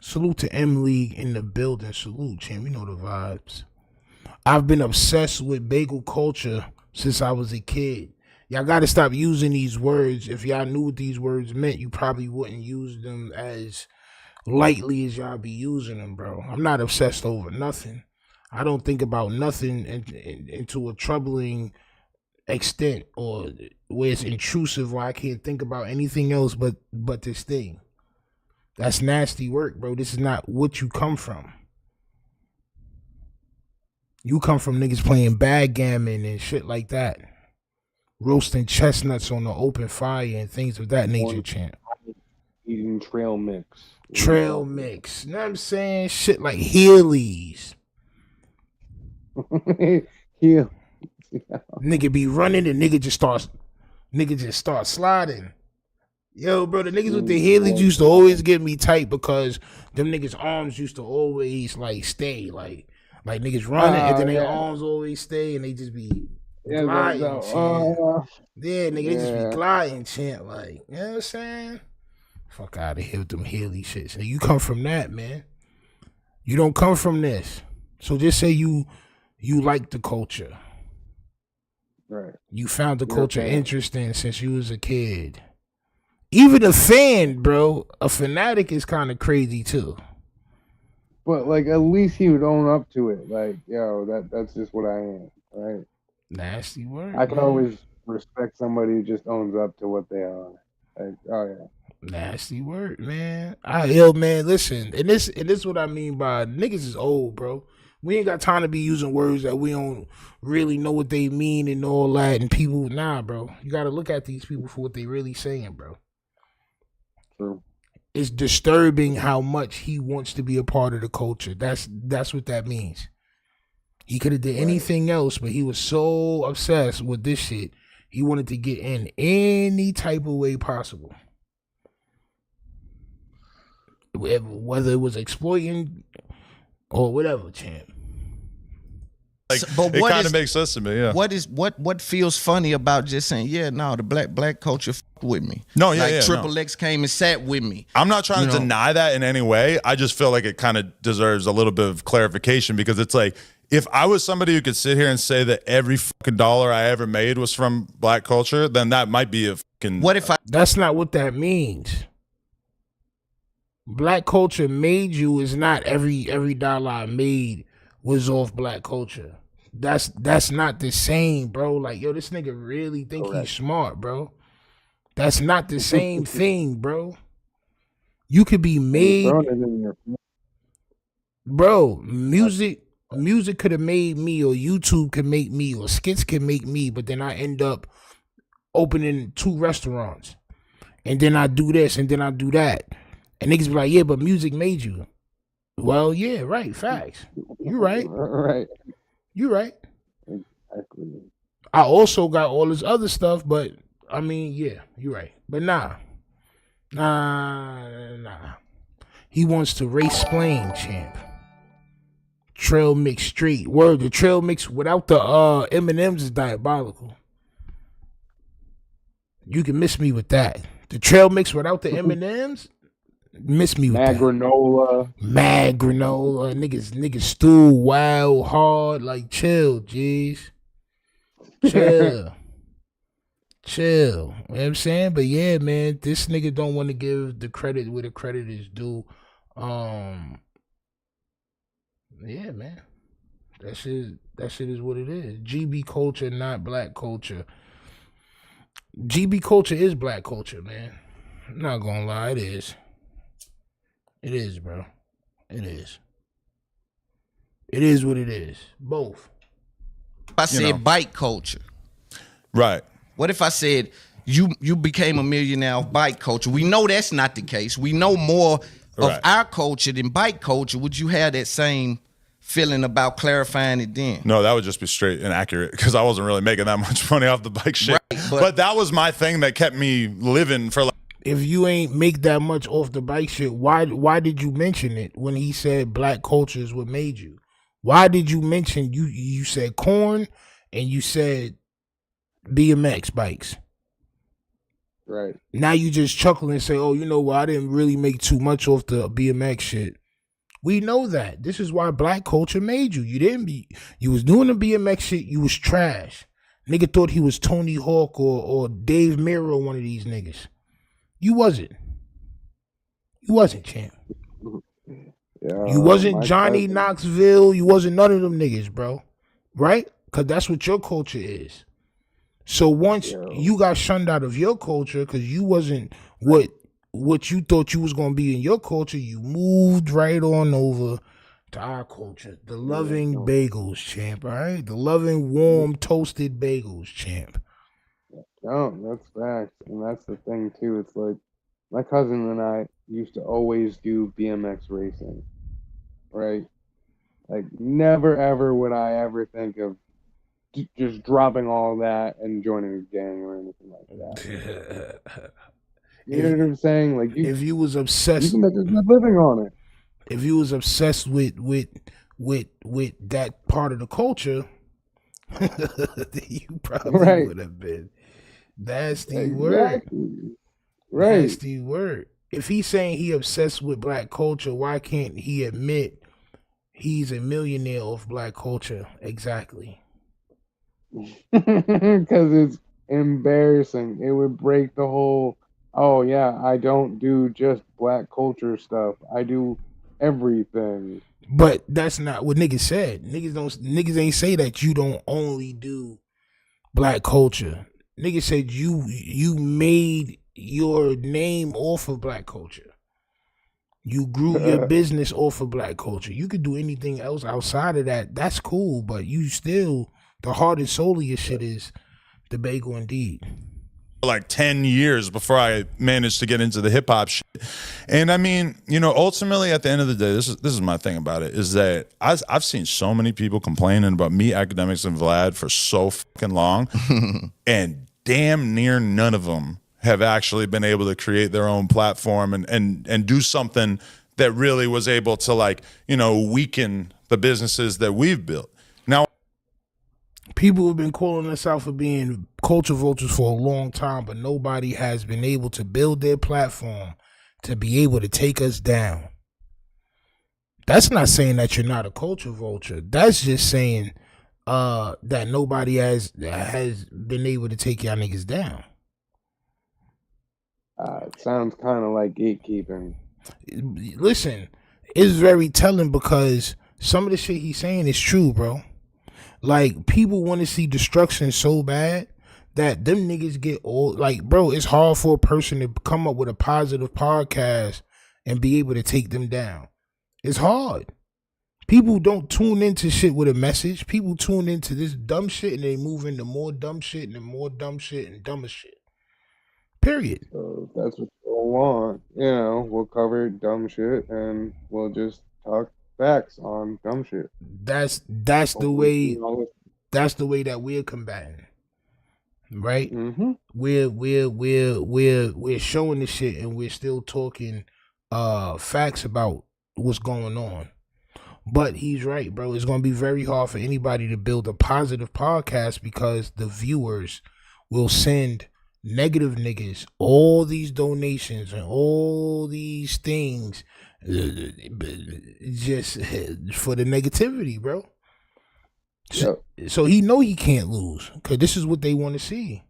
Salute to M League in the building. Salute, champ. You know the vibes. I've been obsessed with bagel culture since I was a kid. Y'all got to stop using these words. If y'all knew what these words meant, you probably wouldn't use them as lightly as y'all be using them, bro. I'm not obsessed over nothing. I don't think about nothing into a troubling extent or where it's intrusive, where I can't think about anything else but this thing. That's nasty work, bro. This is not what you come from. You come from niggas playing backgammon and shit like that. Roasting chestnuts on the open fire and things of that nature, champ. Eating trail mix. Trail mix. You know what I'm saying? Shit like Heelys. Yeah. Nigga be running and nigga just start sliding. Yo, bro, the niggas with the Heelys used to always get me tight because them niggas' arms used to always like stay like niggas running and then their arms always stay and they just be gliding. Yeah, nigga, they just be gliding, champ. Like, you know what I'm saying? Fuck out of here with them Heely shits. So you come from that, man. You don't come from this. So just say you like the culture. Right. You found the culture interesting since you was a kid. Even a fan, bro, a fanatic is kind of crazy too. But like, at least he would own up to it. Like, yo, that's just what I am, right? Nasty word. I can always respect somebody who just owns up to what they are. Like, oh yeah. Nasty word, man. Yo, man, listen, and this what I mean by niggas is old, bro. We ain't got time to be using words that we don't really know what they mean and all that. And people, nah, bro. You got to look at these people for what they really saying, bro. True. It's disturbing how much he wants to be a part of the culture. That's what that means. He could have did anything else, but he was so obsessed with this shit. He wanted to get in any type of way possible. Whether it was exploiting or whatever, champ. Like, but it kind of makes sense to me, yeah. What feels funny about just saying, yeah, no, the black culture with me. No, yeah, like Triple X came and sat with me. I'm not trying to deny that in any way. I just feel like it kind of deserves a little bit of clarification because it's like, if I was somebody who could sit here and say that every fucking dollar I ever made was from black culture, then that might be a fucking... What if I... That's not what that means. Black culture made you is not every dollar I made was off black culture. That's not the same, bro. Like, yo, this nigga really think he's smart, bro. That's not the same thing, bro. You could be made... Bro, music could have made me, or YouTube could make me, or skits could make me, but then I end up opening 2 restaurants. And then I do this, and then I do that. And niggas be like, yeah, but music made you. Well, yeah, right, facts. You right. Right. You right. Exactly. I also got all this other stuff, but, I mean, yeah, you right. But nah. He wants to race-splain, champ. Trail mix straight. Word, the trail mix without the M&M's is diabolical. You can miss me with that. The trail mix without the M&M's, miss me with Mad that. Mad granola. Niggas stew wild hard. Like, chill, G's. Chill. Chill. You know what I'm saying? But yeah, man, this nigga don't want to give the credit where the credit is due. Yeah, man. That shit is what it is. GB culture, not black culture. GB culture is black culture, man. I'm not gonna lie, it is. It is, bro. It is. It is what it is. Both. If I said bike culture. Right. What if I said you became a millionaire of bike culture? We know that's not the case. We know more of our culture than bike culture. Would you have that same feeling about clarifying it then? No, that would just be straight inaccurate because I wasn't really making that much money off the bike shit. Right, but that was my thing that kept me living for like. If you ain't make that much off the bike shit, why did you mention it when he said black culture is what made you? Why did you mention you said corn and you said BMX bikes? Right. Now you just chuckle and say, oh, you know what, I didn't really make too much off the BMX shit. We know that. This is why black culture made you. You was doing the BMX shit, you was trash. Nigga thought he was Tony Hawk or Dave Mirra, one of these niggas. You wasn't. You wasn't, champ. Yeah, you wasn't Johnny Knoxville. You wasn't none of them niggas, bro. Right? Because that's what your culture is. So once you got shunned out of your culture because you wasn't what you thought you was going to be in your culture, you moved right on over to our culture. The loving bagels, champ, all right? The loving, warm, toasted bagels, champ. No, that's facts. And that's the thing, too. It's like my cousin and I used to always do BMX racing, right? Like, never, ever would I ever think of just dropping all that and joining a gang or anything like that. You know what I'm saying? Like, if you was obsessed, you can make a good living on it. If you was obsessed with that part of the culture, you probably would have been. That's the word. Right. That's the word. If he's saying he obsessed with black culture, why can't he admit he's a millionaire of black culture? Exactly. Because it's embarrassing. It would break the whole, oh yeah, I don't do just black culture stuff. I do everything. But that's not what niggas said. Niggas ain't say that you don't only do black culture. Niggas said you made your name off of black culture. You grew your business off of black culture. You could do anything else outside of that. That's cool, but you still, the heart and soul of your shit is the bagel indeed. Like 10 years before I managed to get into the hip hop shit. And I mean, you know, ultimately at the end of the day, this is my thing about it, is that I've seen so many people complaining about me, Academics, and Vlad for so fucking long. And damn near none of them have actually been able to create their own platform and do something that really was able to, like, you know, weaken the businesses that we've built. Now, people have been calling us out for being culture vultures for a long time, but nobody has been able to build their platform to be able to take us down. That's not saying that you're not a culture vulture. That's just saying that nobody has been able to take y'all niggas down. It sounds kind of like gatekeeping. Listen, it's very telling because some of the shit he's saying is true, bro. Like, people want to see destruction so bad that them niggas get all, like, bro, it's hard for a person to come up with a positive podcast and be able to take them down. It's hard. People don't tune into shit with a message. People tune into this dumb shit and they move into more dumb shit and then more dumb shit and dumber shit. Period. So if that's what you want, you know, we'll cover dumb shit and we'll just talk facts on dumb shit. That's the way that we're combating, right? Mm-hmm. We're showing the shit and we're still talking facts about what's going on. But he's right, bro. It's gonna be very hard for anybody to build a positive podcast because the viewers will send negative niggas all these donations and all these things just for the negativity, bro. So he know he can't lose because this is what they want to see.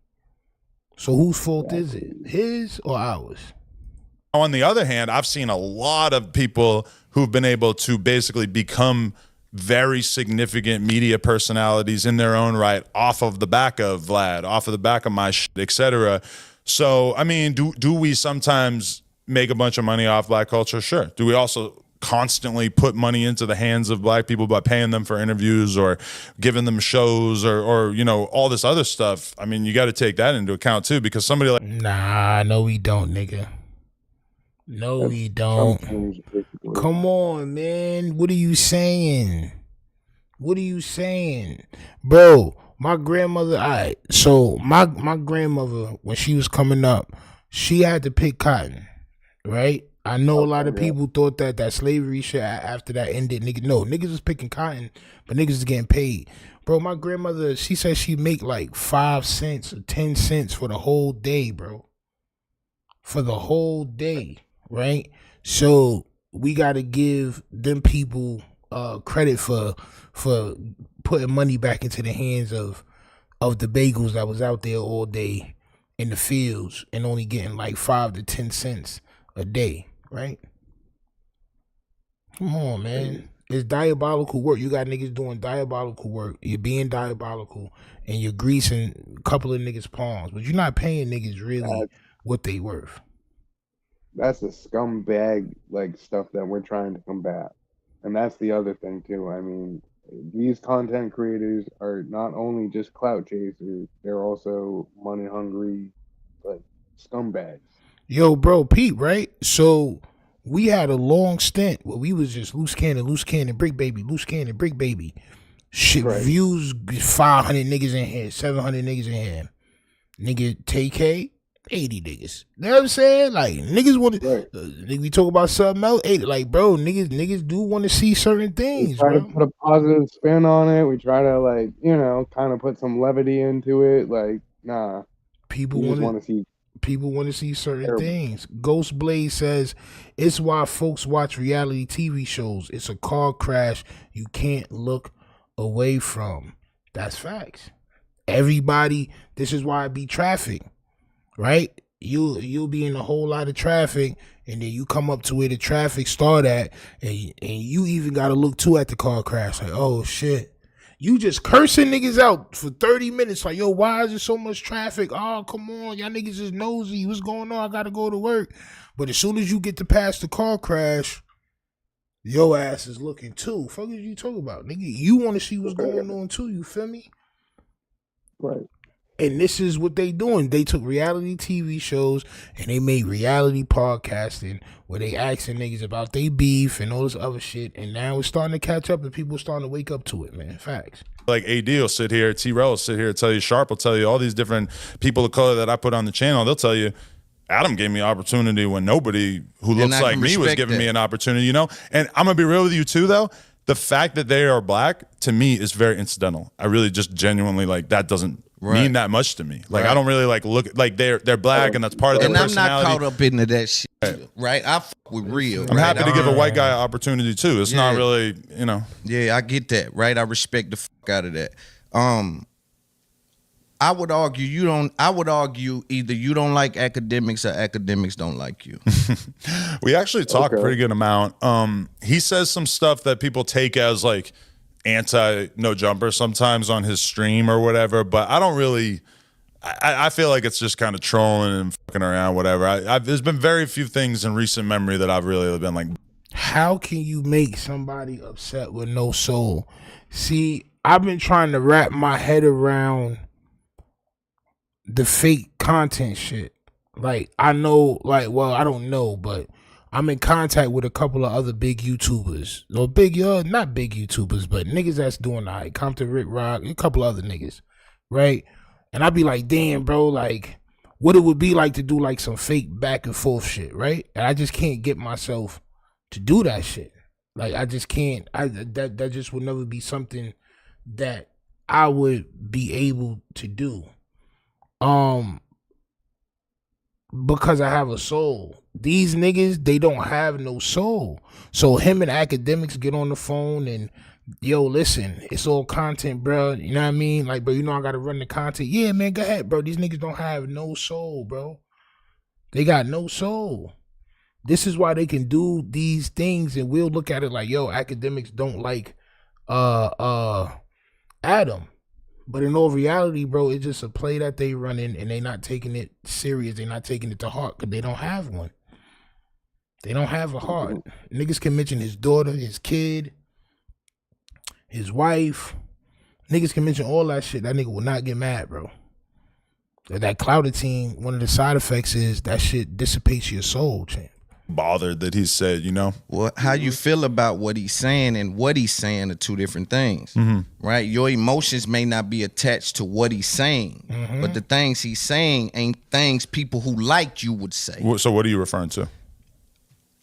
So whose fault is it? His or ours? On the other hand, I've seen a lot of people who've been able to basically become very significant media personalities in their own right off of the back of Vlad, off of the back of my shit, etc. So, I mean, do we sometimes make a bunch of money off black culture? Sure. Do we also constantly put money into the hands of black people by paying them for interviews or giving them shows or you know, all this other stuff? I mean, you got to take that into account too, because somebody like, nah, no, we don't, nigga. No, we don't. Come on, man. What are you saying? What are you saying? Bro, my grandmother, so my grandmother, when she was coming up, she had to pick cotton, right? I know a lot of people thought that slavery shit after that ended. Niggas was picking cotton, but niggas is getting paid. Bro, my grandmother, she said she make like 5 cents or 10 cents for the whole day, bro. For the whole day, right? So we gotta give them people credit for putting money back into the hands of the bagels that was out there all day in the fields and only getting like 5 to 10 cents a day, right? Come on, man. It's diabolical work. You got niggas doing diabolical work. You're being diabolical and you're greasing a couple of niggas' palms, but you're not paying niggas really what they worth. That's the scumbag like stuff that we're trying to combat. And that's the other thing too. I mean, these content creators are not only just clout chasers, they're also money hungry like scumbags. Yo, bro, Pete, right? So we had a long stint where we was just loose cannon, brick baby, loose cannon, brick baby. Shit, right. Views 500 niggas in here, 700 niggas in here. Nigga, TK, 80 niggas. You know what I'm saying? Like, niggas want to, we talk about something else, 80. Like, bro, niggas do want to see certain things, we try bro. to put a positive spin on it. We try to, like, you know, kind of put some levity into it. Like, nah. People want to see certain things. Ghost Blade says, it's why folks watch reality TV shows. It's a car crash you can't look away from. That's facts. Everybody, this is why it be traffic, right? You'll be in a whole lot of traffic, and then you come up to where the traffic start at, and you even got to look too at the car crash. Like, oh, shit. You just cursing niggas out for 30 minutes. Like, yo, why is there so much traffic? Oh, come on. Y'all niggas is nosy. What's going on? I got to go to work. But as soon as you get to past the car crash, your ass is looking too. Fuck is you talking about? Nigga, you want to see what's going on too. You feel me? Right. And this is what they doing. They took reality TV shows and they made reality podcasting where they asking niggas about they beef and all this other shit. And now it's starting to catch up and people are starting to wake up to it, man. Facts. Like AD will sit here, T-Rel will sit here, tell you, Sharp will tell you, all these different people of color that I put on the channel, they'll tell you, Adam gave me an opportunity when nobody who looks like me was giving me an opportunity, you know? And I'm going to be real with you too, though. The fact that they are black, to me, is very incidental. I really just genuinely, like, that doesn't mean that much to me. Like, I don't really, like, look, like, they're black and that's part of their personality. And I'm not caught up into that shit, right? I fuck with real. I'm happy to give a white guy an opportunity, too. It's not really, you know. Yeah, I get that, right? I respect the fuck out of that. I would argue either you don't like academics or academics don't like you. We actually talk a pretty good amount. He says some stuff that people take as like anti-no jumper sometimes on his stream or whatever, but I don't really. I feel like it's just kind of trolling and fucking around, whatever. There's been very few things in recent memory that I've really been like. How can you make somebody upset with no soul? See, I've been trying to wrap my head around the fake content shit. Like, I know, like, well, I don't know, but I'm in contact with a couple of other big YouTubers. No, not big YouTubers, but niggas that's doing like Compton Rick Rock, a couple other niggas, right? And I'd be like, damn, bro, like, what it would be like to do like some fake back and forth shit, right? And I just can't get myself to do that shit. Like, I just can't. That just would never be something that I would be able to do. Because I have a soul. These niggas, they don't have no soul. So him and academics get on the phone and, yo, listen, it's all content, bro. You know what I mean? Like, bro, you know I gotta run the content. Yeah, man, go ahead, bro. These niggas don't have no soul, bro. They got no soul. This is why they can do these things, and we'll look at it like, yo, academics don't like Adam. But in all reality, bro, it's just a play that they running, and they not taking it serious. They not taking it to heart because they don't have one. They don't have a heart. Niggas can mention his daughter, his kid, his wife. Niggas can mention all that shit. That nigga will not get mad, bro. That clouded team, one of the side effects is that shit dissipates your soul, champ. bothered that he said, you know. Well, how you feel about what he's saying and what he's saying are two different things, right? Your emotions may not be attached to what he's saying, but the things he's saying ain't things people who like you would say. So what are you referring to?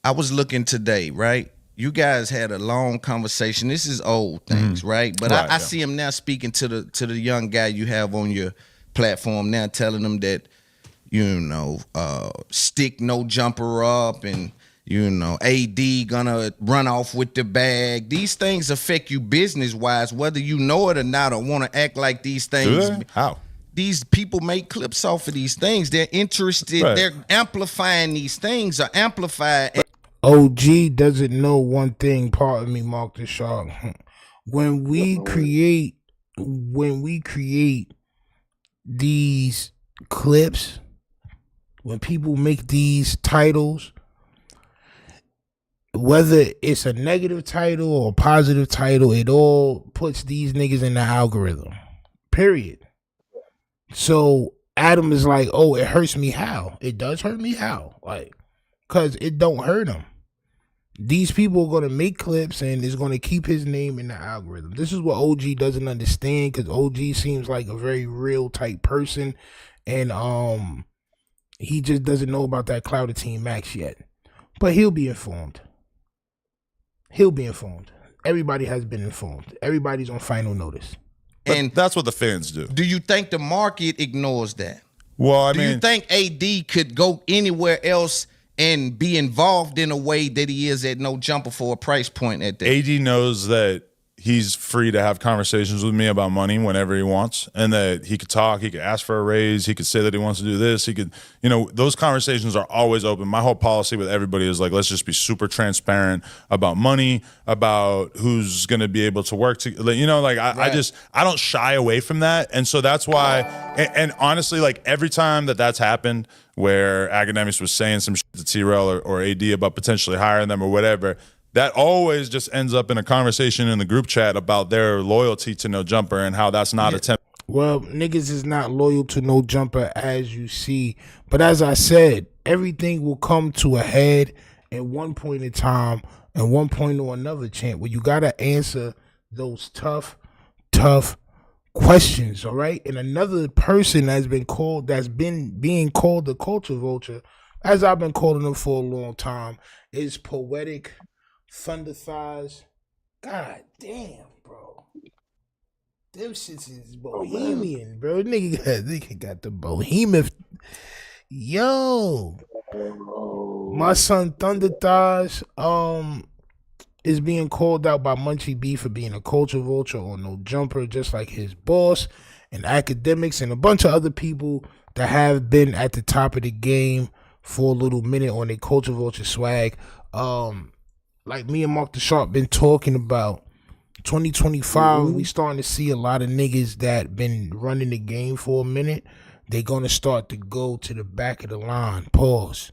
I was looking today, right? You guys had a long conversation. This is old things, right? But Right, I see him now speaking to the young guy you have on your platform now, telling him that, you know, stick no jumper up, and you know, AD gonna run off with the bag. These things affect you business wise, whether you know it or not, or want to act like these things. Do they? How? These people make clips off of these things. They're interested. Right. They're amplifying these things, or amplified. OG doesn't know one thing. Pardon me, Mark the Shark. When we create these clips, when people make these titles, whether it's a negative title or a positive title, it all puts these niggas in the algorithm. Period. So Adam is like, oh, it hurts me how? It does hurt me how? Like, because it don't hurt him. These people are going to make clips and it's going to keep his name in the algorithm. This is what OG doesn't understand, because OG seems like a very real type person. And he just doesn't know about that Cloud of Team Max yet. But he'll be informed. He'll be informed. Everybody has been informed. Everybody's on final notice. But and that's what the fans do. Do you think the market ignores that? Well, I mean, do you think AD could go anywhere else and be involved in a way that he is at No Jumper for a price point at that? AD knows that he's free to have conversations with me about money whenever he wants, and that he could talk, he could ask for a raise, he could say that he wants to do this, he could, you know, those conversations are always open. My whole policy with everybody is like, let's just be super transparent about money, about who's going to be able to work to, you know, like I don't shy away from that. And so that's why, and honestly, like every time that's happened where Academics was saying some shit to T-Rail or AD about potentially hiring them or whatever, that always just ends up in a conversation in the group chat about their loyalty to No Jumper and how that's not attempt. Well, niggas is not loyal to No Jumper, as you see. But as I said, everything will come to a head at one point in time, and one point or another, champ, where you got to answer those tough questions, all right? And another person that's been being called the culture vulture, as I've been calling him for a long time, is Poetik Thunder Thighs. God damn, bro. Them shits is bohemian, bro. Nigga got the bohemian. Yo. My son Thunder Thighs is being called out by Munchie B for being a culture vulture or No Jumper, just like his boss and Academics and a bunch of other people that have been at the top of the game for a little minute on their culture vulture swag. Like me and Mark the Sharp been talking about 2025, we starting to see a lot of niggas that been running the game for a minute. They're going to start to go to the back of the line. Pause.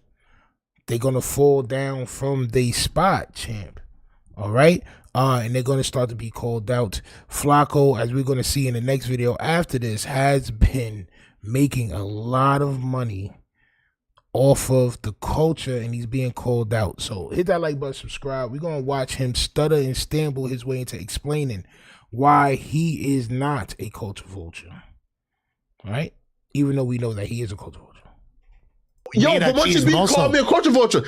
They're going to fall down from their spot, champ. All right? And they're going to start to be called out. Flakko, as we're going to see in the next video after this, has been making a lot of money off of the culture, and he's being called out. So hit that like button, subscribe. We're going to watch him stutter and stumble his way into explaining why he is not a culture vulture. All right? Even though we know that he is a culture vulture. Yo, but Munchie B called me a culture vulture.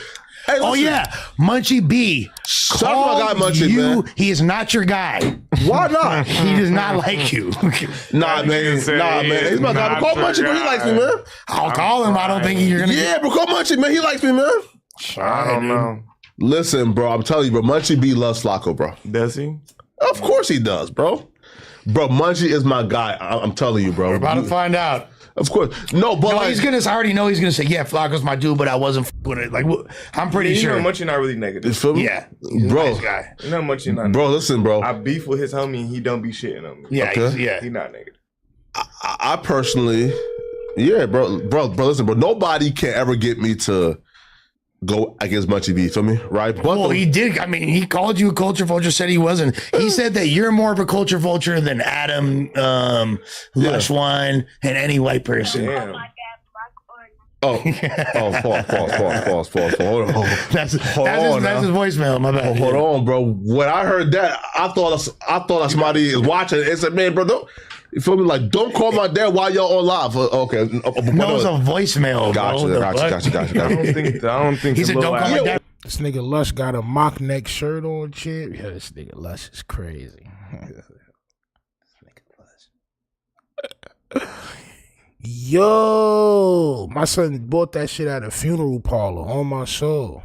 Hey, oh yeah, Munchie B. Shout out my guy Munchie, man. He is not your guy. Why not? He does not like you. Nah, man. He's my guy. But call Munchie, but he likes me, man. I'll call him. I don't think you're gonna. Yeah, but call Munchie, man. He likes me, man. I don't know. Listen, bro. I'm telling you, bro. Munchie B loves Flakko, bro. Does he? Of course he does, bro. Bro, Munchie is my guy. I'm telling you, bro. We're about to find out. Of course. No, but he's gonna. I already know he's gonna say, yeah, Flakko's my dude, but I wasn't with it. Like, I'm pretty sure. You know, Munchie not really negative. You feel me? Yeah, bro. Nice guy. You know, Munchie not. Bro, listen, bro. I beef with his homie, and he don't be shitting on me. Yeah, okay. He's not negative. I personally, yeah, bro. Listen, bro. Nobody can ever get me to go against Munchie B, feel me? Right? But well, he did. I mean, he called you a culture vulture, said he wasn't. He said that you're more of a culture vulture than Adam, Lush One, and any white person. Damn. False. Hold on. That's his voicemail. My bad. Hold on, bro. When I heard that, I thought somebody is watching and said, "Man, bro, don't." You feel me? Like, don't call my dad while y'all on live. Okay. No, it's a voicemail, bro. Gotcha. I don't think. He said, "Don't call my dad." This nigga Lush got a mock neck shirt on, shit. Yeah, this nigga Lush is crazy. Yo, my son bought that shit at a funeral parlor on my soul.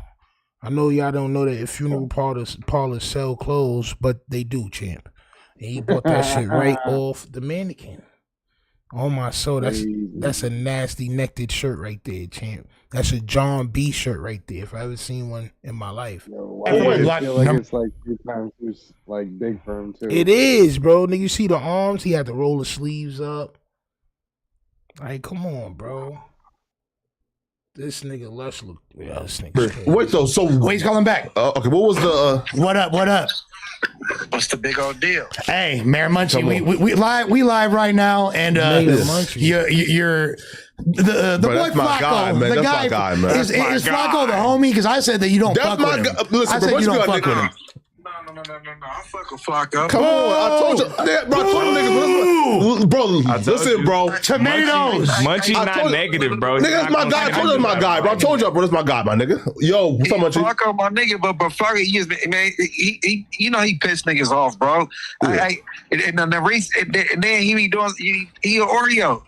I know y'all don't know that if funeral parlors sell clothes, but they do, champ. And he bought that shit right off the mannequin. On my soul, that's a nasty necked shirt right there, champ. That's a John B shirt right there. If I ever seen one in my life. Yo, I feel like it's like 3 times too like big for him too. It is, bro. Nigga, you see the arms? He had to roll the sleeves up. Like, come on, bro. This nigga Lush look. Yeah, this nigga's crazy. Wait, so he's calling back. Okay, what was the? What up? What's the big old deal? Hey, Mayor Munchie, we live right now, and you're the boy Flakko, the guy, man. Is Flakko the homie? Because I said that you don't fuck with him. Listen, I said you don't fuck with him. No. I fuck with Flakko. Come on, I told you, bro. Listen, bro. Tomatoes. Munchie not negative, bro. Nigga, that's my guy. I told you that's my guy, bro. I told you, bro. That's my guy, my nigga. Yo, what's up, Munchie? Flakko, my nigga, but Flakko, man, he you know he pissed niggas off, bro. Yeah. And then he be doing he an Oreo.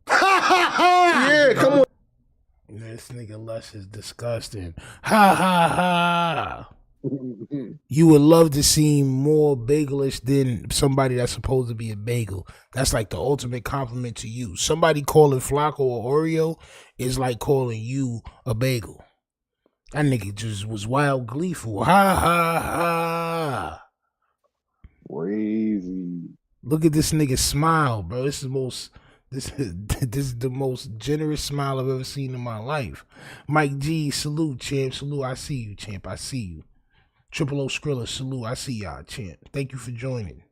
Yeah, come on. This nigga Lush is disgusting. Ha ha ha. You would love to seem more bagelish than somebody that's supposed to be a bagel. That's like the ultimate compliment to you. Somebody calling Flakko or Oreo is like calling you a bagel. That nigga just was wild gleeful. Ha ha ha. Crazy. Look at this nigga smile, bro. This is the most generous smile I've ever seen in my life. Mike G, salute, champ. Salute. I see you, champ. I see you. Triple O Skrilla, salute. I see y'all, champ. Thank you for joining.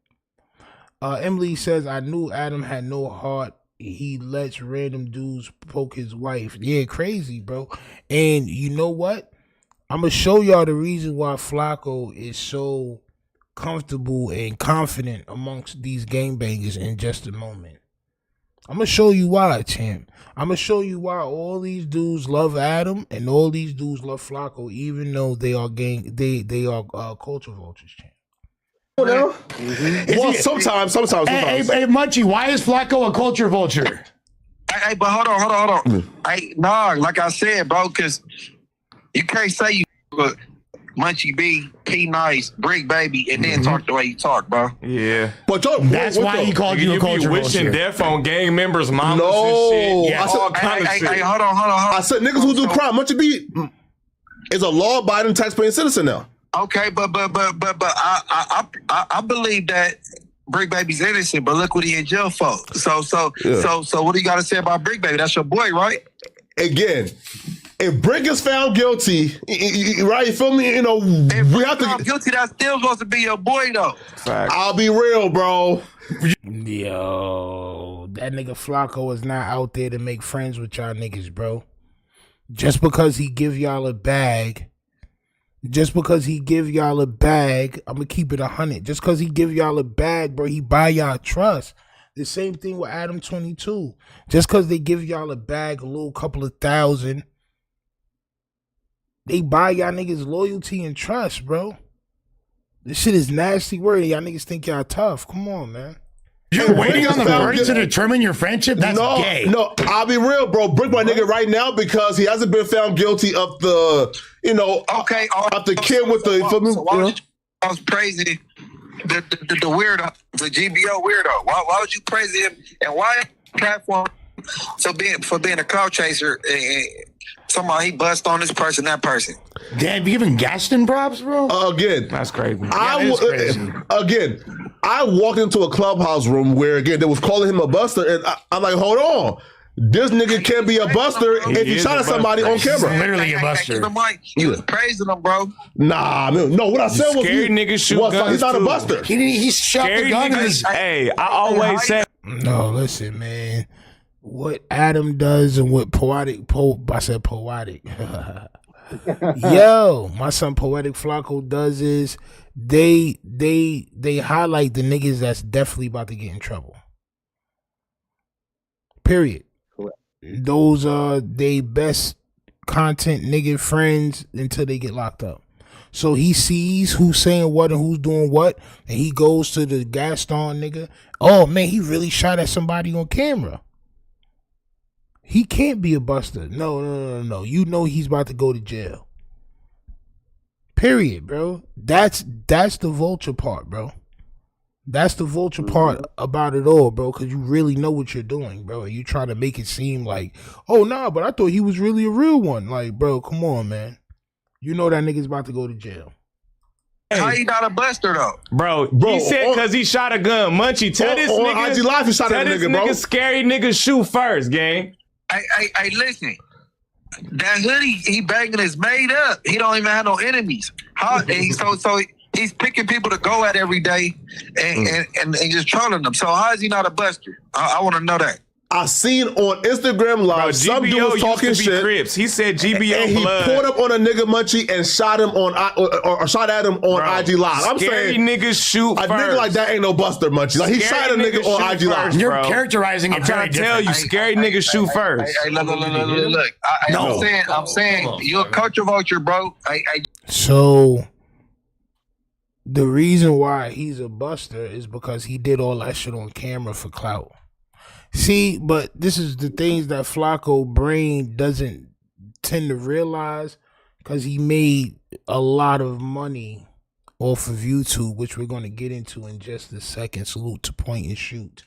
Emily says, I knew Adam had no heart. He lets random dudes poke his wife. Yeah, crazy, bro. And you know what? I'm going to show y'all the reason why Flakko is so comfortable and confident amongst these gangbangers in just a moment. I'm going to show you why, champ. I'm going to show you why all these dudes love Adam and all these dudes love Flakko, even though they are culture vultures, champ. Well, sometimes. Hey, Munchie, why is Flakko a culture vulture? Hey, but hold on. Like I said, bro, because you can't say you Munchie B, P Nice, Brick Baby, and then talk the way you talk, bro. Yeah. But that's why he called you a culture vulture. Wishing death on gang members, mamas and shit. Yeah. All kind of shit. Hey, hold on. I said niggas who do crime. Munchie B is a law-abiding, taxpaying citizen now. Okay, but I believe that Brick Baby's innocent, but look what he in jail for. So what do you got to say about Brick Baby? That's your boy, right? Again, if Brick is found guilty, right? You feel me? You know, we have to. Found guilty, that's still supposed to be your boy, though. Fact. I'll be real, bro. Yo, that nigga Flakko is not out there to make friends with y'all niggas, bro. Just because he give y'all a bag. I'm gonna keep it 100. Just because he give y'all a bag, bro, he buy y'all trust. The same thing with Adam 22. Just because they give y'all a bag, a little couple of $1,000, they buy y'all niggas loyalty and trust, bro. This shit is nasty word. Y'all niggas think y'all tough. Come on, man. You're waiting on the verdict to determine your friendship? That's gay. No, I'll be real, bro. Brick my nigga right now because he hasn't been found guilty of the, of the kid with the, I was praising the weirdo, the GBO weirdo. Why would you praise him? And why platform for being a clout chaser and somehow he bust on this person, that person? Damn, you giving Gaston props, bro? Again, that's crazy. I walked into a clubhouse room where again they was calling him a buster, and I'm like, hold on. This nigga can't be a buster if he shot at somebody on camera. He's literally a buster. He was praising him, bro. Nah, no. What I said was niggas shoot guns he's not too. a buster. He shot the gun. Hey, I always say. No, listen, man. what Adam does and what I said poetic. Yo, my son Poetik Flakko does is they highlight the niggas that's definitely about to get in trouble. Period. Correct. Those are they best content nigga friends until they get locked up. So he sees who's saying what and who's doing what, and he goes to the Gaston nigga. Oh man, he really shot at somebody on camera. He can't be a buster. No. You know he's about to go to jail. Period, bro. That's the vulture part, bro. That's the vulture part about it all, bro, because you really know what you're doing, bro. You try to make it seem like, oh, nah, but I thought he was really a real one. Like, bro, come on, man. You know that nigga's about to go to jail. How you not a buster, though? Bro, he said because he shot a gun. Munchie, tell this nigga. IG Live, he shot tell at a this nigga, bro. scary nigga shoot first, gang. Hey, listen. That hoodie he banging is made up. He don't even have no enemies. So he's picking people to go at every day and just trolling them. So how is he not a buster? I want to know that. I seen on Instagram Live, Bro, some dude was talking shit. Crips. He said GBO and he blood. pulled up on a nigga Munchie and shot him or shot at him on Bro, IG Live. I'm scary saying niggas shoot a first. nigga like that ain't no buster Munchie. Like he shot a nigga on IG Live. First, You're characterizing it I'm trying to tell you, scary niggas shoot first. Hey, look. I'm saying you're a culture vulture, bro. So the reason why he's a buster is because he did all that shit on camera for clout. See, but this is the things that Flakko brain doesn't tend to realize, because he made a lot of money off of YouTube, which we're going to get into in just a second. Salute to Point and Shoot.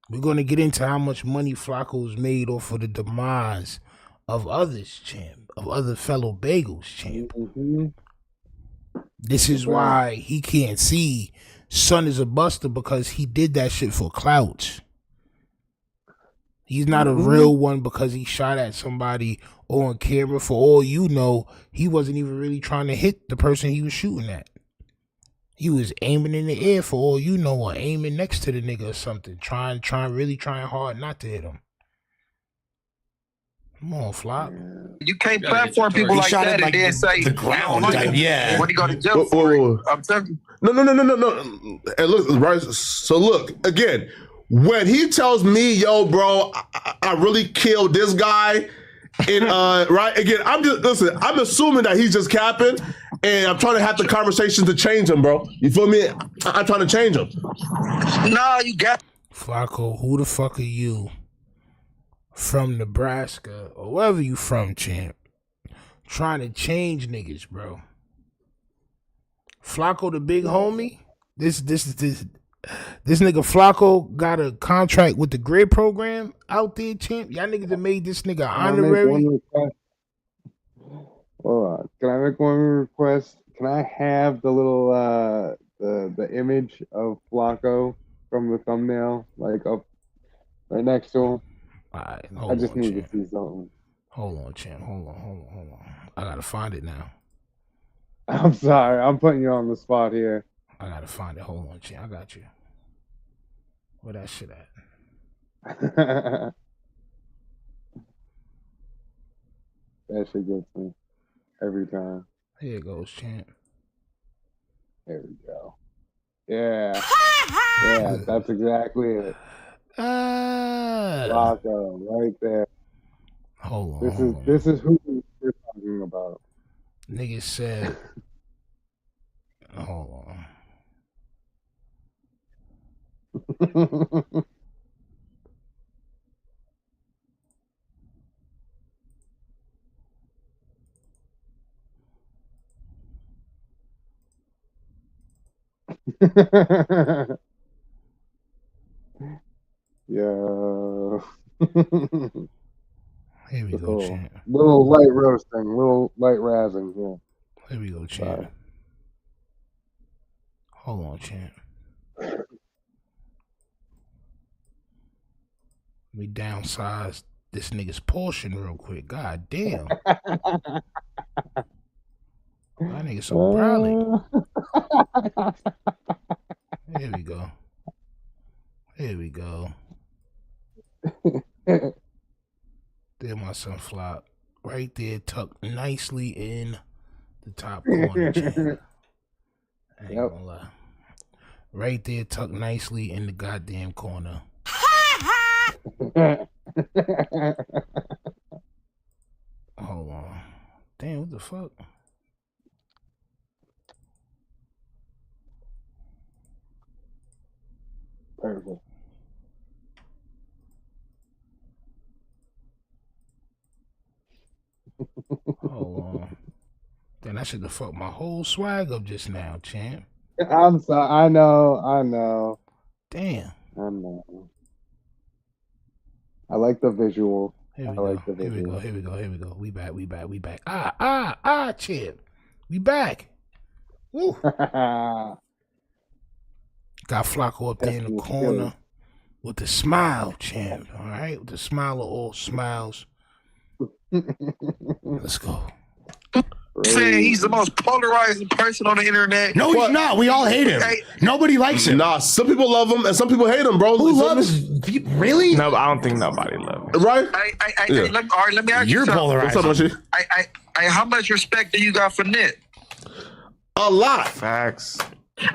We're going to get into how much money Flakko's made off of the demise of others, champ, of other fellow bagels, champ. This is why he can't see Son is a buster, because he did that shit for clout. He's not a real one because he shot at somebody on camera. For all you know, he wasn't even really trying to hit the person he was shooting at. He was aiming in the air for all you know, or aiming next to the nigga or something. Really trying hard not to hit him. Come on, Flop. You can't platform people like that and then say the ground. Yeah. What are you going to jail for? I'm telling you. No. And look, right. So look again. When he tells me, yo, bro, I really killed this guy, and right again, I'm assuming that he's just capping, and I'm trying to have the conversation to change him, bro. You feel me? I'm trying to change him. No, you got Flakko. Who the fuck are you from Nebraska or wherever you from, champ? Trying to change niggas, bro. Flakko, the big homie. This nigga Flakko got a contract with the grid program out there, champ. Y'all niggas have made this nigga honorary. Hold on. Can I make one request? Can I have the little the image of Flakko from the thumbnail, like up right next to him? Alright, I just need to see something. Hold on, champ. Hold on. I gotta find it now. I'm sorry. I'm putting you on the spot here. I gotta find it. Hold on, champ. I got you. Where that shit at? That shit gets me every time. Here it goes, champ. There we go. Yeah. Yeah, that's exactly it. Flakko, right there. Hold on. This is who we're talking about. Nigga said, hold on. Yeah. Here we go, champ. Little light roasting, little light razzing, yeah. Here we go, champ. Hold on, champ. Let me downsize this nigga's portion real quick. God damn. That nigga so brolic. Here we go. There, my son Flop. Right there, tucked nicely in the top corner. I ain't gonna lie. Right there, tucked nicely in the goddamn corner. Hold on. Damn, what the fuck? Perfect. Hold on. Then I should have fucked my whole swag up just now, champ. I'm sorry. I know. Damn. I know. I like the visual. Here we go. We back. Champ. We back. Woo. Got Flakko up there in the corner with the smile, champ. All right, with the smile of all smiles. Let's go. Saying he's the most polarizing person on the internet. No, he's not. We all hate him. Nobody likes him. Nah, some people love him and some people hate him, bro. Who loves? Really? No, I don't think nobody loves him. Right? Let me ask you something. Polarizing. What's up, Munchie? How much respect do you got for Nip? A lot. Facts.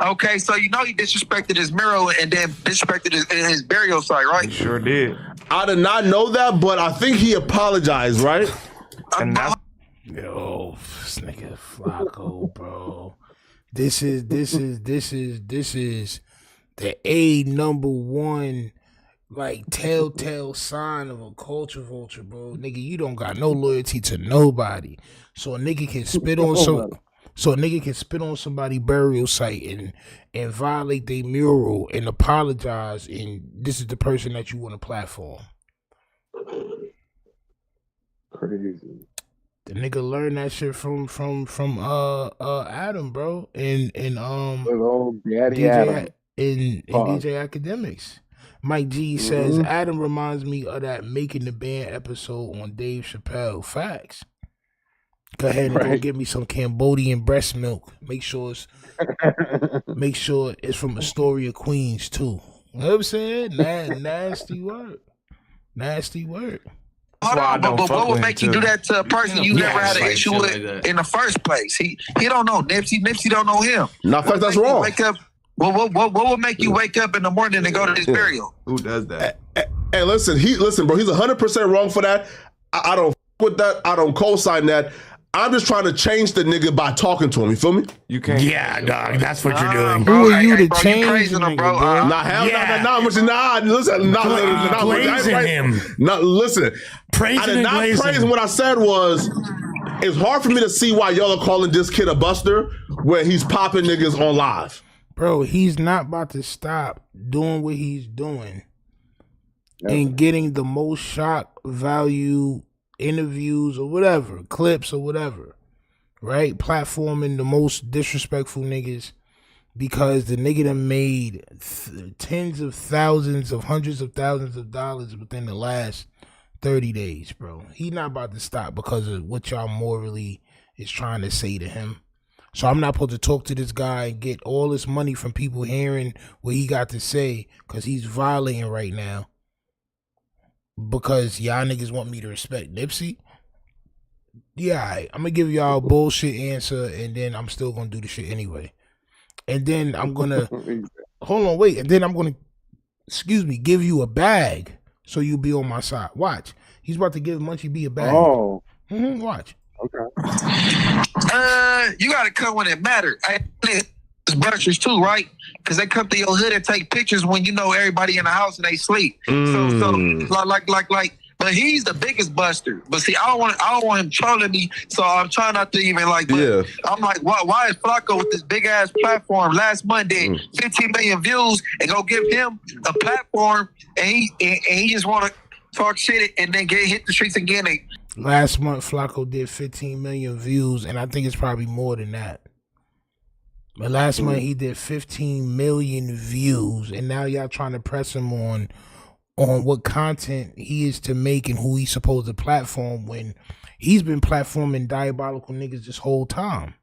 Okay, so you know he disrespected his mural and then disrespected his burial site, right? He sure did. I did not know that, but I think he apologized, right? And that's Yo, this nigga Flakko, bro. This is the #1 like telltale sign of a culture vulture, bro. Nigga, you don't got no loyalty to nobody. So a nigga can spit on somebody's burial site and violate their mural and apologize, and this is the person that you want to platform. Crazy. The nigga learned that shit from Adam, bro, and old Daddy Adam. in DJ Academics. Mike G says Adam reminds me of that Making the Band episode on Dave Chappelle. Facts. Go ahead and go get me some Cambodian breast milk. Make sure it's from Astoria, Queens too. You know what I'm saying? Nasty work. Hold on, but what would make you do that to a person you never had an issue with in the first place? He don't know Nipsey. Nipsey don't know him. No, in fact, that's wrong. What would make you wake up in the morning and go to this burial? who does that? Hey, listen, bro. He's 100% wrong for that. I don't with that. I don't co-sign that. I'm just trying to change the nigga by talking to him. You feel me? You can't. Yeah, dog. That's what you're doing. Who are you to change praising him, bro? Listen, Praising him. Listen. I did not praise him. What I said was, it's hard for me to see why y'all are calling this kid a buster when he's popping niggas on live. Bro, he's not about to stop doing what he's doing and getting the most shock value interviews or whatever, clips or whatever, right? Platforming the most disrespectful niggas because the nigga done made tens of thousands of hundreds of thousands of dollars within the last 30 days, bro. He not about to stop because of what y'all morally is trying to say to him. So I'm not supposed to talk to this guy and get all this money from people hearing what he got to say because he's violating right now. Because y'all niggas want me to respect Nipsey? Yeah, I'm going to give y'all a bullshit answer and then I'm still going to do the shit anyway. And then I'm going to, and then I'm going to, give you a bag so you'll be on my side. Watch. He's about to give Munchie B a bag. Oh. Watch. Okay. You got to come when it matters. It's Vultures too, right? Because they come to your hood and take pictures when you know everybody in the house and they sleep. So like. But he's the biggest buster. But see, I don't want him trolling me. So I'm trying not to even like. But I'm like, why is Flakko with this big ass platform last Monday, 15 million views, and go give him a platform, and he just want to talk shit and then hit the streets again. Last month, Flakko did 15 million views, and I think it's probably more than that. But last month he did 15 million views, and now y'all trying to press him on what content he is to make and who he's supposed to platform when he's been platforming diabolical niggas this whole time.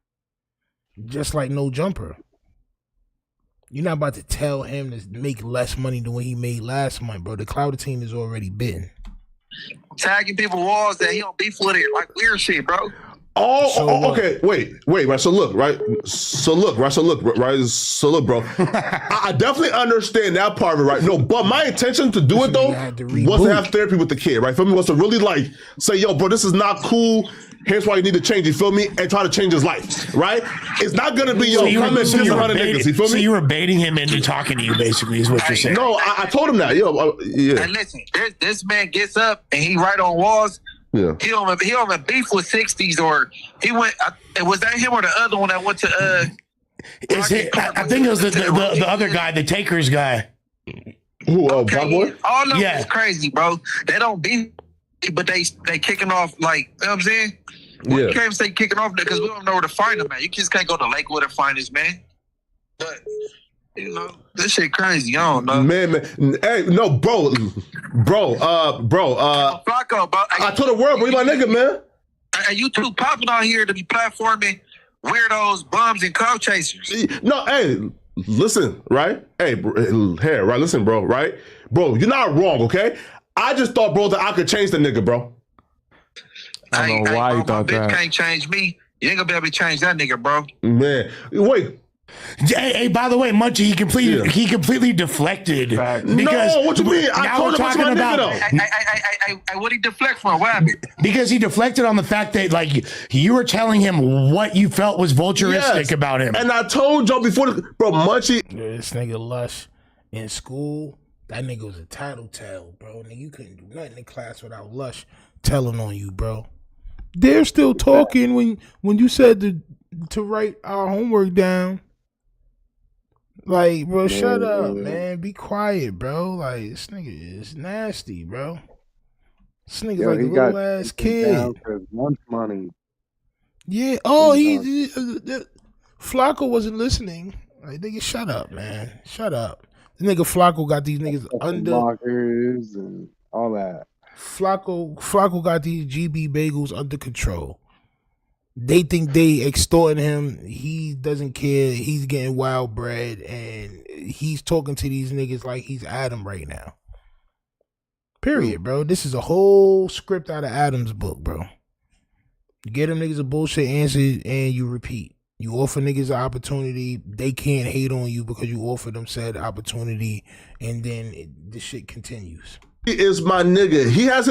Just like No Jumper. You're not about to tell him to make less money than what he made last month, bro. The cloud team is already bitten. Tagging people walls that he don't beef with it, like weird shit, bro. Okay. Wait. Right. So look, right. So look, bro. I definitely understand that part of it, right? No, but my intention to do it though was to have therapy with the kid, right? For me, was to really like say, yo, bro, this is not cool. Here's why you need to change. You feel me? And try to change his life, right? It's not gonna be yo. Come and diss 100 niggas. You feel me? So you were baiting him into talking to you, basically, is what you're saying. No, I told him that. Yeah. And listen, this man gets up and he write on walls. Yeah. He don't beef with 60s or he went. Was that him or the other one that went to? I think it was the other guy, the Takers guy. Who? Black Boy? All of them is crazy, bro. They don't beef, but they kicking off like, you know what I'm saying? Yeah. You can't say kicking off because we don't know where to find them, man. You just can't go to Lakewood and find this man. But you know, this shit crazy. I don't know. Man. Hey, no, bro. Flakko, bro. I told the world, bro, you my nigga, man. And you too popping out here to be platforming weirdos, bums, and clout chasers. No, hey, listen, right? Hey, right? Listen, bro, right? Bro, you're not wrong, okay? I just thought, bro, that I could change the nigga, bro. I don't know why you thought that. Bitch can't change me. You ain't gonna be able to change that nigga, bro. Man, wait. Hey, by the way, Munchie, he completely deflected. No, what you mean? I told him about my nigga, though. What he deflect from? What happened? Because he deflected on the fact that, like, you were telling him what you felt was vulturistic about him. And I told y'all before, bro, Munchie. This nigga Lush in school, that nigga was a tattletale, bro. Nigga, you couldn't do nothing in class without Lush telling on you, bro. They're still talking when you said to write our homework down. Like, bro, shut up, man. Be quiet, bro. Like, this nigga is nasty, bro. This nigga's like a little ass kid. Lunch money. Yeah. Oh, he Flakko wasn't listening. Like, nigga, shut up, man. Shut up. The nigga Flakko got these niggas under lockers and all that. Flakko got these GB bagels under control. They think they extorting him. He doesn't care. He's getting wild bread, and he's talking to these niggas like he's Adam right now. Period, bro. This is a whole script out of Adam's book, bro. You get them niggas a bullshit answer, and you repeat. You offer niggas an opportunity. They can't hate on you because you offer them said opportunity, and then the shit continues. He is my nigga. He has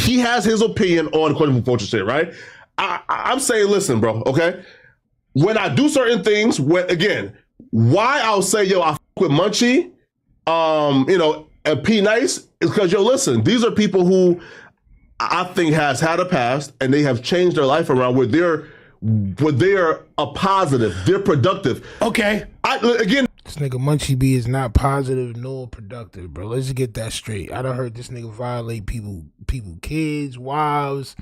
he has his opinion on quote vulture shit, right? I'm saying, listen, bro, okay? When I do certain things, why I'll say, yo, I fuck with Munchie, and P Nice is because, yo, listen, these are people who I think has had a past and they have changed their life around where they're a positive, they're productive. Okay. This nigga Munchie B is not positive nor productive, bro. Let's get that straight. I done heard this nigga violate people, kids, wives,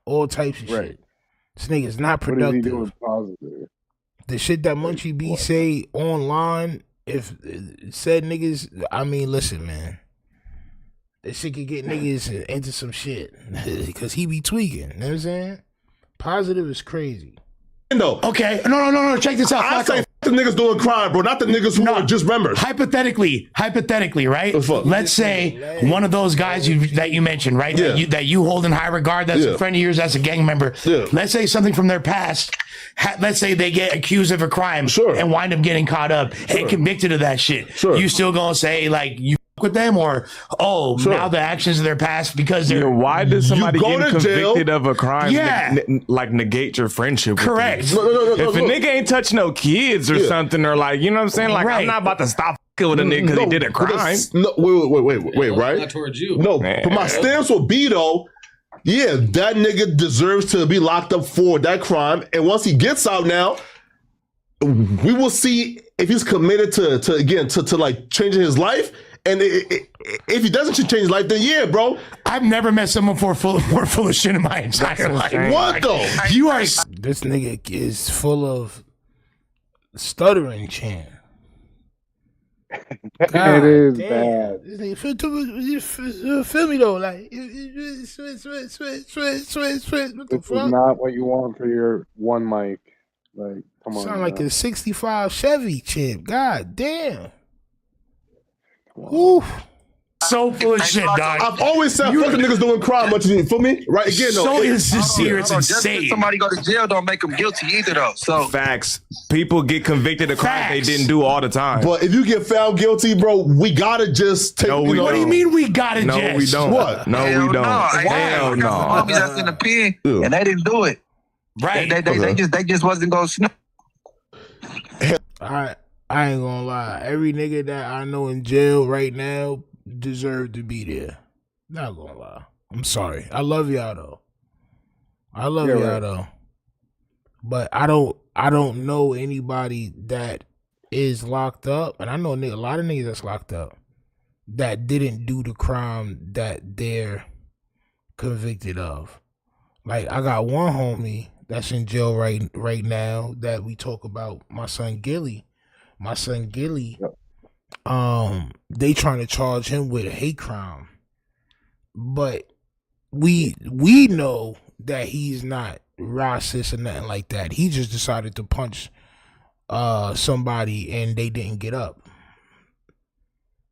all types of shit. This nigga is not productive. What is he doing positive? The shit that Munchie B say online, if said niggas, I mean, listen, man. This shit could get niggas into some shit because he be tweaking. You know what I'm saying? Positive is crazy. No. Okay. No. Check this out. I say the niggas doing crime, bro, not the niggas who are just members. Hypothetically, right? Let's say one of those guys that you mentioned, right? Yeah. That you hold in high regard, that's a friend of yours, that's a gang member. Yeah. Let's say something from their past. Let's say they get accused of a crime and wind up getting caught up and convicted of that shit. You still gonna say, like, you with them, or now the actions of their past because they're why does somebody get convicted of a crime like negate your friendship? Correct. No, if a nigga ain't touch no kids or something, or like, you know what I'm saying, like, I'm not about to stop with a nigga because he did a crime. Wait, right? Not towards you. No, but my stance will be though, that nigga deserves to be locked up for that crime, and once he gets out now, we will see if he's committed to like changing his life. And if he doesn't change his life, then bro. I've never met someone more full of shit in my entire life. What though? You are. This nigga is full of stuttering, Chan. It is bad. Feel me though, like this is not what you want for your one mic. Like, come on. Sound like a 65 Chevy, champ. God damn. Oof. So full of shit, dog. I've always said fucking niggas doing crime much for me, right? Again, so insincere, it's insane. Just somebody go to jail don't make them guilty either, though. So facts. People get convicted of crimes they didn't do all the time. But if you get found guilty, bro, we gotta just take. What do you mean we gotta just? No, we don't. What? No, we don't. Hell no. Homies that's in the pen, and they didn't do it. Right. They just wasn't gonna snap. I ain't gonna lie. Every nigga that I know in jail right now deserve to be there. Not gonna lie. I'm sorry. I love y'all though. I love y'all though. But I don't know anybody that is locked up, and I know a lot of niggas that's locked up that didn't do the crime that they're convicted of. Like, I got one homie that's in jail right now that we talk about, my son Gilly. My son Gilly, they trying to charge him with a hate crime. But we know that he's not racist or nothing like that. He just decided to punch somebody and they didn't get up.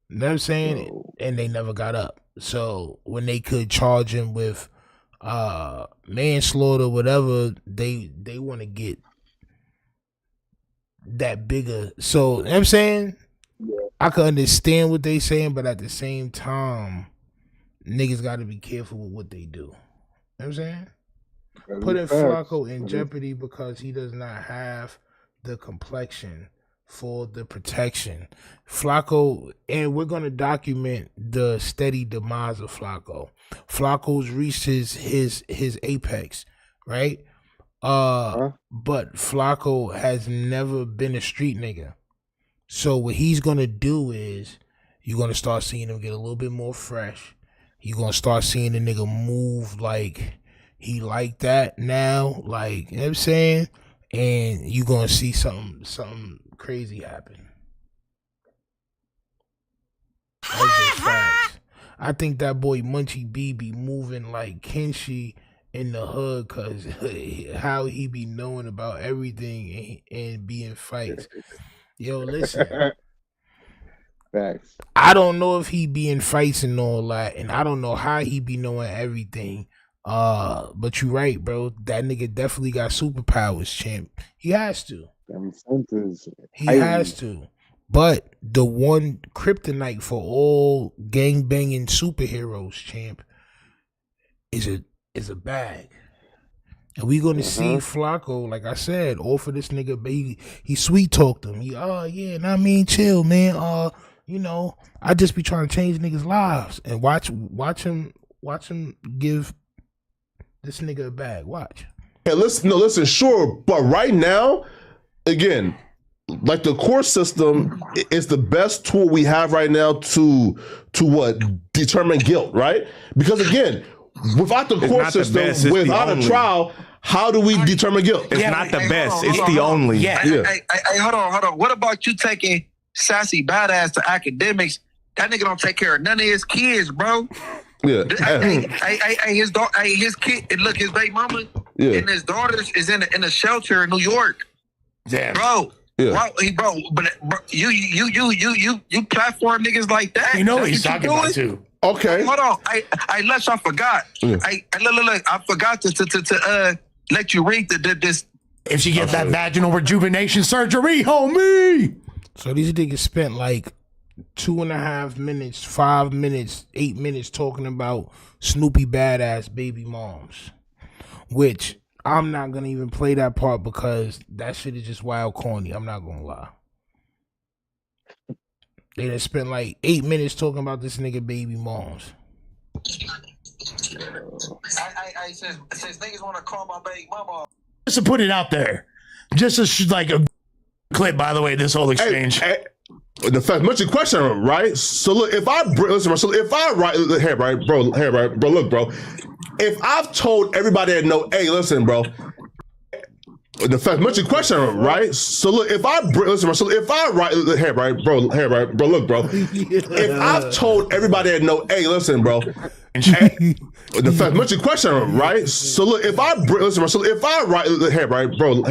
You know what I'm saying? And they never got up. So when they could charge him with manslaughter, whatever, they want to get that bigger. So, you know what I'm saying? Yeah. I can understand what they saying, but at the same time, niggas got to be careful with what they do. You know what I'm saying? Putting Flakko in jeopardy because he does not have the complexion for the protection. Flakko, and we're going to document the steady demise of Flakko. Flakko's reached his apex, right? But Flakko has never been a street nigga. So what he's going to do is you're going to start seeing him get a little bit more fresh. You're going to start seeing the nigga move like he like that now, like, you know what I'm saying? And you're going to see something crazy happen. That's just facts. I think that boy Munchie B be moving like Kenshi in the hood, cause how he be knowing about everything and be in fights. Yo, listen. Facts. I don't know if he be in fights and all that, and I don't know how he be knowing everything. But you right, bro. That nigga definitely got superpowers, champ. He has to. He has to. But the one kryptonite for all gang-banging superheroes, champ, is a bag. And we gonna see Flakko, like I said, offer this nigga baby. He sweet talked him. Chill, man. You know, I just be trying to change niggas' lives. And watch him give this nigga a bag. Watch. Hey, listen, sure, but right now, again, like the court system is the best tool we have right now to what? Determine guilt, right? Because again, without the court system, without a trial, how do we determine guilt? It's not the best. It's the only. Hey, hold on. What about you taking Sassy Badass to academics? That nigga don't take care of none of his kids, bro. Yeah. His kid. Look, his baby mama and his daughters is in a shelter in New York. Damn, bro. Yeah. Bro, you platform niggas like that. You know what he's talking about too. Okay. Hold on. I forgot. Yeah. Look. I forgot to let you read this. If she gets that vaginal rejuvenation surgery, homie. So these niggas spent like 2.5 minutes, 5 minutes, 8 minutes talking about Snoopy badass baby moms, which I'm not gonna even play that part because that shit is just wild corny. I'm not gonna lie. They done spent like 8 minutes talking about this nigga baby moms. I says niggas want to call my baby mama. Just to put it out there, just as like a clip. By the way, this whole exchange. The fact, much a question, right? So look, if I look, bro. If I've told everybody I know, hey, listen, bro. The fact, much a question, right? So look, if If I've told everybody I know, hey, listen, bro. The fact, much your question, right? So look, if I listen, bro, so if I write, hey, right, bro.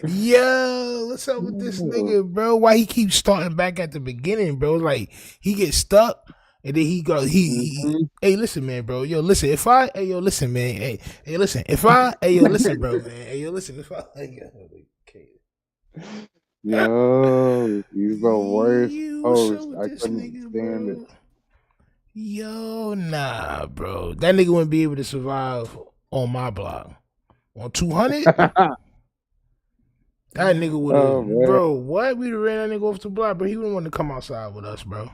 Yo, what's up with this nigga, bro? Why he keeps starting back at the beginning, bro? Like he gets stuck and then he go, hey, listen, man, bro. Yo, listen, if I, hey, yo, listen, man. Hey, listen, if I, hey, yo, listen, bro, man. Hey, yo, listen, if I, Yo, he's the worst host. I couldn't stand it. Yo, nah, bro. That nigga wouldn't be able to survive on my block. On 200? That nigga would have, bro, what? We'd have ran that nigga off the block, bro. He wouldn't want to come outside with us, bro.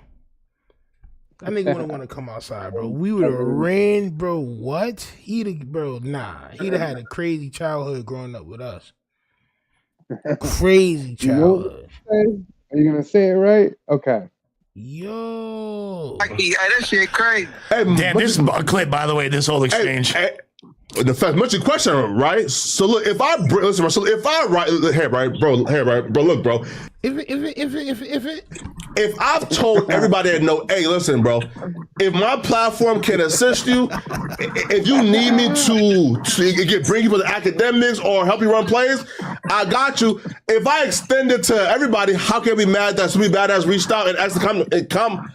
That nigga wouldn't want to come outside, bro. We would have ran, bro, what? He'd have, bro, nah. He'd have had a crazy childhood growing up with us. Crazy childhood. Are you going to say it right? Okay. Yo. Hey, that shit crazy. Hey, damn, this is a clip, by the way, this whole exchange. The fact, much your question, right? So look, if I listen, so if I write, hey, right, bro, look, bro. If I've told everybody that know, hey, listen, bro, if my platform can assist you, if you need me to bring you for the academics or help you run plays, I got you. If I extend it to everybody, how can we mad that Sweet Badass reached out and asked to come,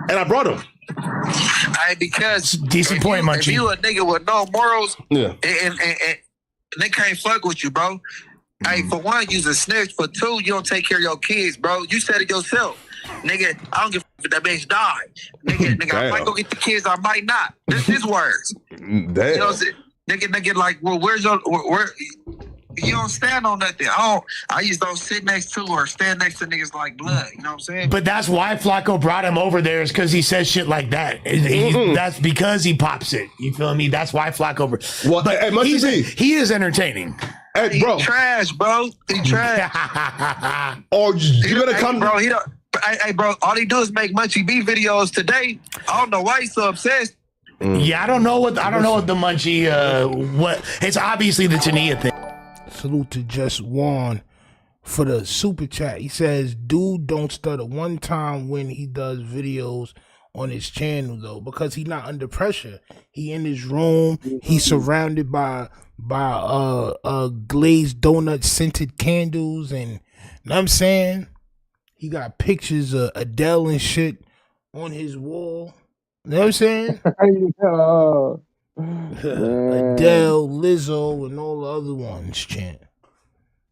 and I brought him? Because decent point, Munchie. If you a nigga with no morals, yeah, and they can't fuck with you, bro. Hey, for one, you's a snitch. For two, you don't take care of your kids, bro. You said it yourself. Nigga, I don't give a if that bitch died. Nigga, I might go get the kids, I might not. This is his words. Damn. You know what I'm saying? Nigga, like, well, where's your, where, you don't stand on nothing. I just don't sit next to or stand next to niggas like blood. You know what I'm saying? But that's why Flakko brought him over there, is because he says shit like that. That's because he pops it. You feel me? That's why Flakko. Well, but hey, he is entertaining. Hey, bro. He trash, bro. He trash. Or you gonna come, bro? He don't. Hey, bro. All he do is make Munchie B videos today. I don't know why he's so obsessed. Yeah, I don't know what the Munchie. What? It's obviously the Tania thing. Salute to Just Juan for the super chat. He says, dude don't stutter one time when he does videos on his channel, though, because he's not under pressure. He in his room. He's surrounded by glazed donut scented candles, and you know what I'm saying? He got pictures of Adele and shit on his wall. You know what I'm saying? Adele, Lizzo, and all the other ones, chant.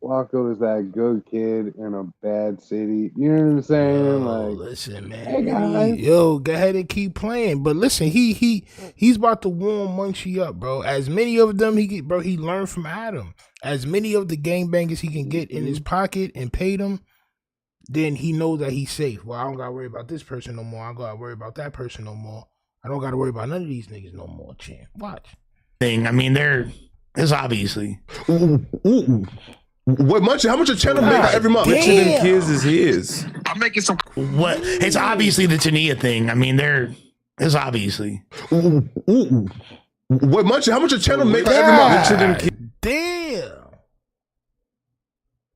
Flakko is that good kid in a bad city. You know what I'm saying? Like, listen, man. Yo, go ahead and keep playing. But listen, he's about to warm Munchie up, bro. As many of them he learned from Adam. As many of the gangbangers he can get in his pocket and pay them, then he knows that he's safe. Well, I don't gotta worry about this person no more. I don't gotta worry about that person no more. I don't gotta worry about none of these niggas no more, champ. Watch. I mean, there's obviously. What Munchie? How much a channel make every month? Which of them kids is his? I'm making some. What? It's obviously the Tania thing. I mean, there's obviously. What Munchie? How much a channel make every month? Which of them kids? Damn.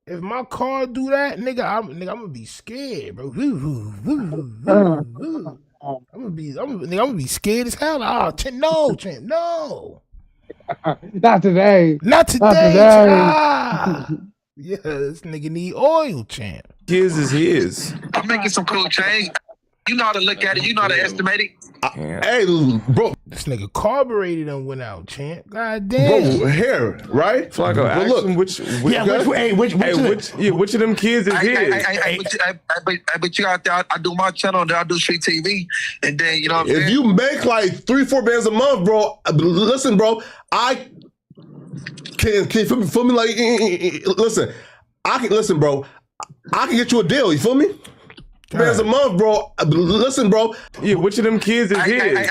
If my car do that, nigga, I'm gonna be scared, bro. I'm gonna be scared as hell. No. Not today. Not today. Yeah, this nigga need oil, champ. His is his. I'm making some cool change. You know how to look at it. You know how to estimate it. Hey, bro. This nigga carburetor done went out, champ. God damn. Bro, here, right? Flakko, ask him which of them kids is his? But you out there, I do my channel, then I do Street TV, and then, you know what I'm saying? If you make like 3-4 bands a month, bro, listen, bro, I can you feel me? Like, listen, bro, I can get you a deal, you feel me? Bands a month, bro. Listen, bro. Yeah, which of them kids is his?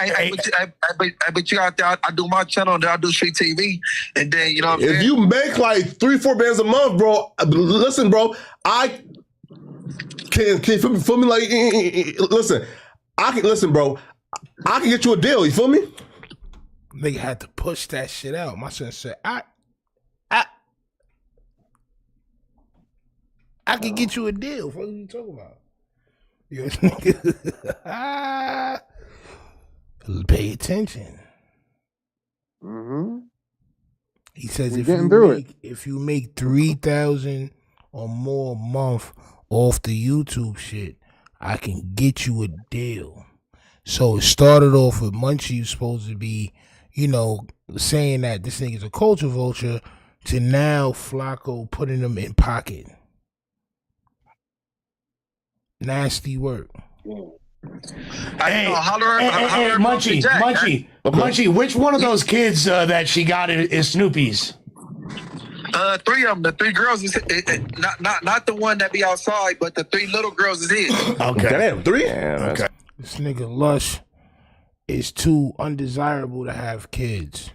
But you out there, I do my channel, then I do Street TV, and then, you know what I'm saying? If you make like 3-4 bands a month, bro, listen, bro, I can you feel me? Like, listen, bro, I can get you a deal, you feel me? Nigga had to push that shit out. My son said, I can get you a deal. What are you talking about? Yes, nigga. Pay attention. Mm-hmm. He says if you make 3,000 or more a month off the YouTube shit, I can get you a deal. So it started off with Munchie supposed to be, saying that this nigga's a culture vulture, to now Flakko putting him in pocket. Nasty work. Hey, Munchie, which one of those kids that she got is Snoopy's? Three of them. The three girls is not the one that be outside, but the three little girls is his. Okay. Damn, three? Yeah, okay. This nigga Lush is too undesirable to have kids.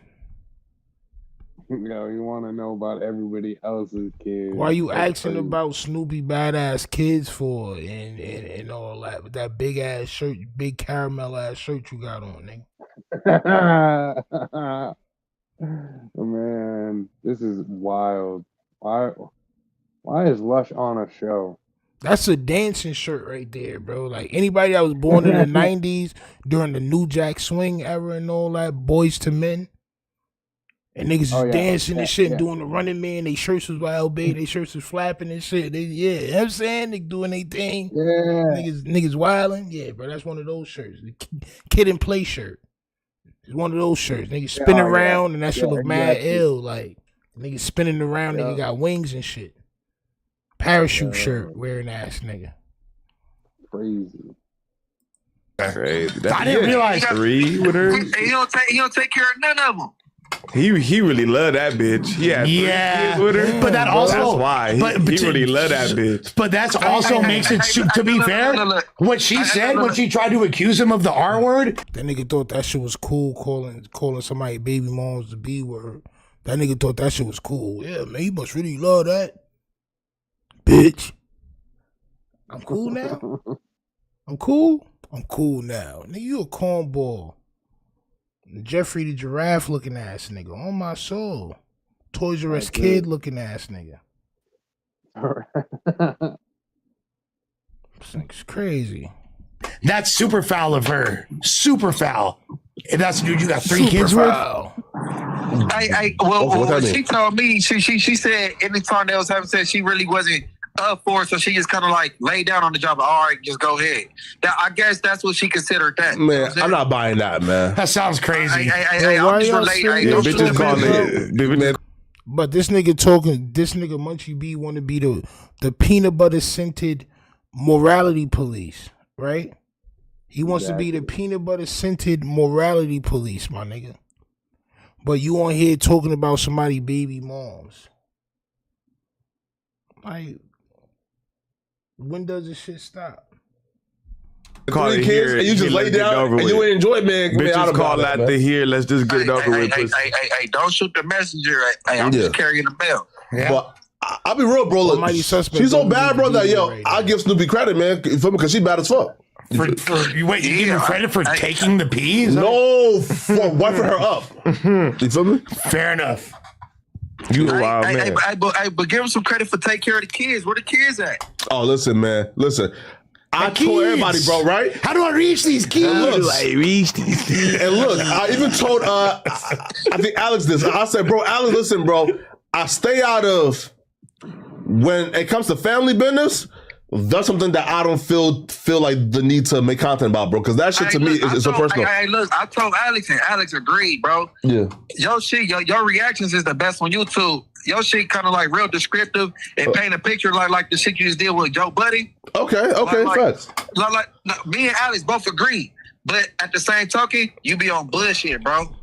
You want to know about everybody else's kids. Why you asking about Snoopy badass kids for and all that with that big ass shirt, big caramel ass shirt you got on, nigga? Man, this is wild. Why is Lush on a show? That's a dancing shirt right there, bro. Like anybody that was born in the 90s during the New Jack Swing era and all that, Boys to Men. And niggas is dancing and shit and doing the Running Man. They shirts was wild big. They shirts was flapping and shit. You know what I'm saying? They doing their thing. Yeah. Niggas wilding. Yeah, bro. That's one of those shirts. The Kid and Play shirt. It's one of those shirts. Niggas spin around and that shit look mad ill. Like, niggas spinning around, nigga got wings and shit. Parachute shirt wearing ass nigga. Crazy. I didn't realize 3 with her. He don't take care of none of them. He really loved that bitch. He had 3 kids with her. But that also that's why he really loved that bitch. But that's also makes it to be fair. What she said when she tried to accuse him of the R word. That nigga thought that shit was cool, calling somebody baby moms the B word. That nigga thought that shit was cool. Yeah, man, he must really love that. Bitch. I'm cool now. I'm cool now. Nigga, you a cornball. Jeffrey the Giraffe looking ass nigga. On my soul. Toys R Us kid looking ass nigga. It's crazy. That's super foul of her. Super foul. And that's dude you got 3 super kids foul. Well, she told me, she said anytime they was having sex, she really wasn't up for it, so she just kind of like laid down on the job. All right, just go ahead. I guess that's what she considered that. Man, I'm not buying that, man. That sounds crazy. I'm just relating. But this nigga Munchie B want to be the peanut butter scented morality police, right? He wants to be the peanut butter scented morality police, my nigga. But you on here talking about somebody baby moms. Like, when does this shit stop? 3 kids and you just lay down and you ain't enjoy it, man. Bitches call that to here. Let's just get it over with. Hey, don't shoot the messenger. Hey, I'm just carrying the bell. Yeah. But I'll be real, bro. Look, she's so bad, bro, that, I give Snoopy credit, man. You feel me? Because she bad as fuck. You give her credit for taking the peas? No, for wiping her up. You feel me? Fair enough. You a wild man. But give him some credit for taking care of the kids. Where the kids at? Oh, listen, man. Listen. I told everybody, bro, right? How do I reach these kids? And look, I even told I think Alex this. I said, bro, Alex, listen, bro. I stay out of when it comes to family business. That's something that I don't feel like the need to make content about, bro. Because that shit to me is so personal. Hey, look, I told Alex and Alex agreed, bro. Yeah. Your shit, your reactions is the best on YouTube. Your shit kind of like real descriptive and paint a picture like the shit you just did with Joe Buddy. Okay, facts. Like me and Alex both agree, but at the same token, you be on bullshit, bro.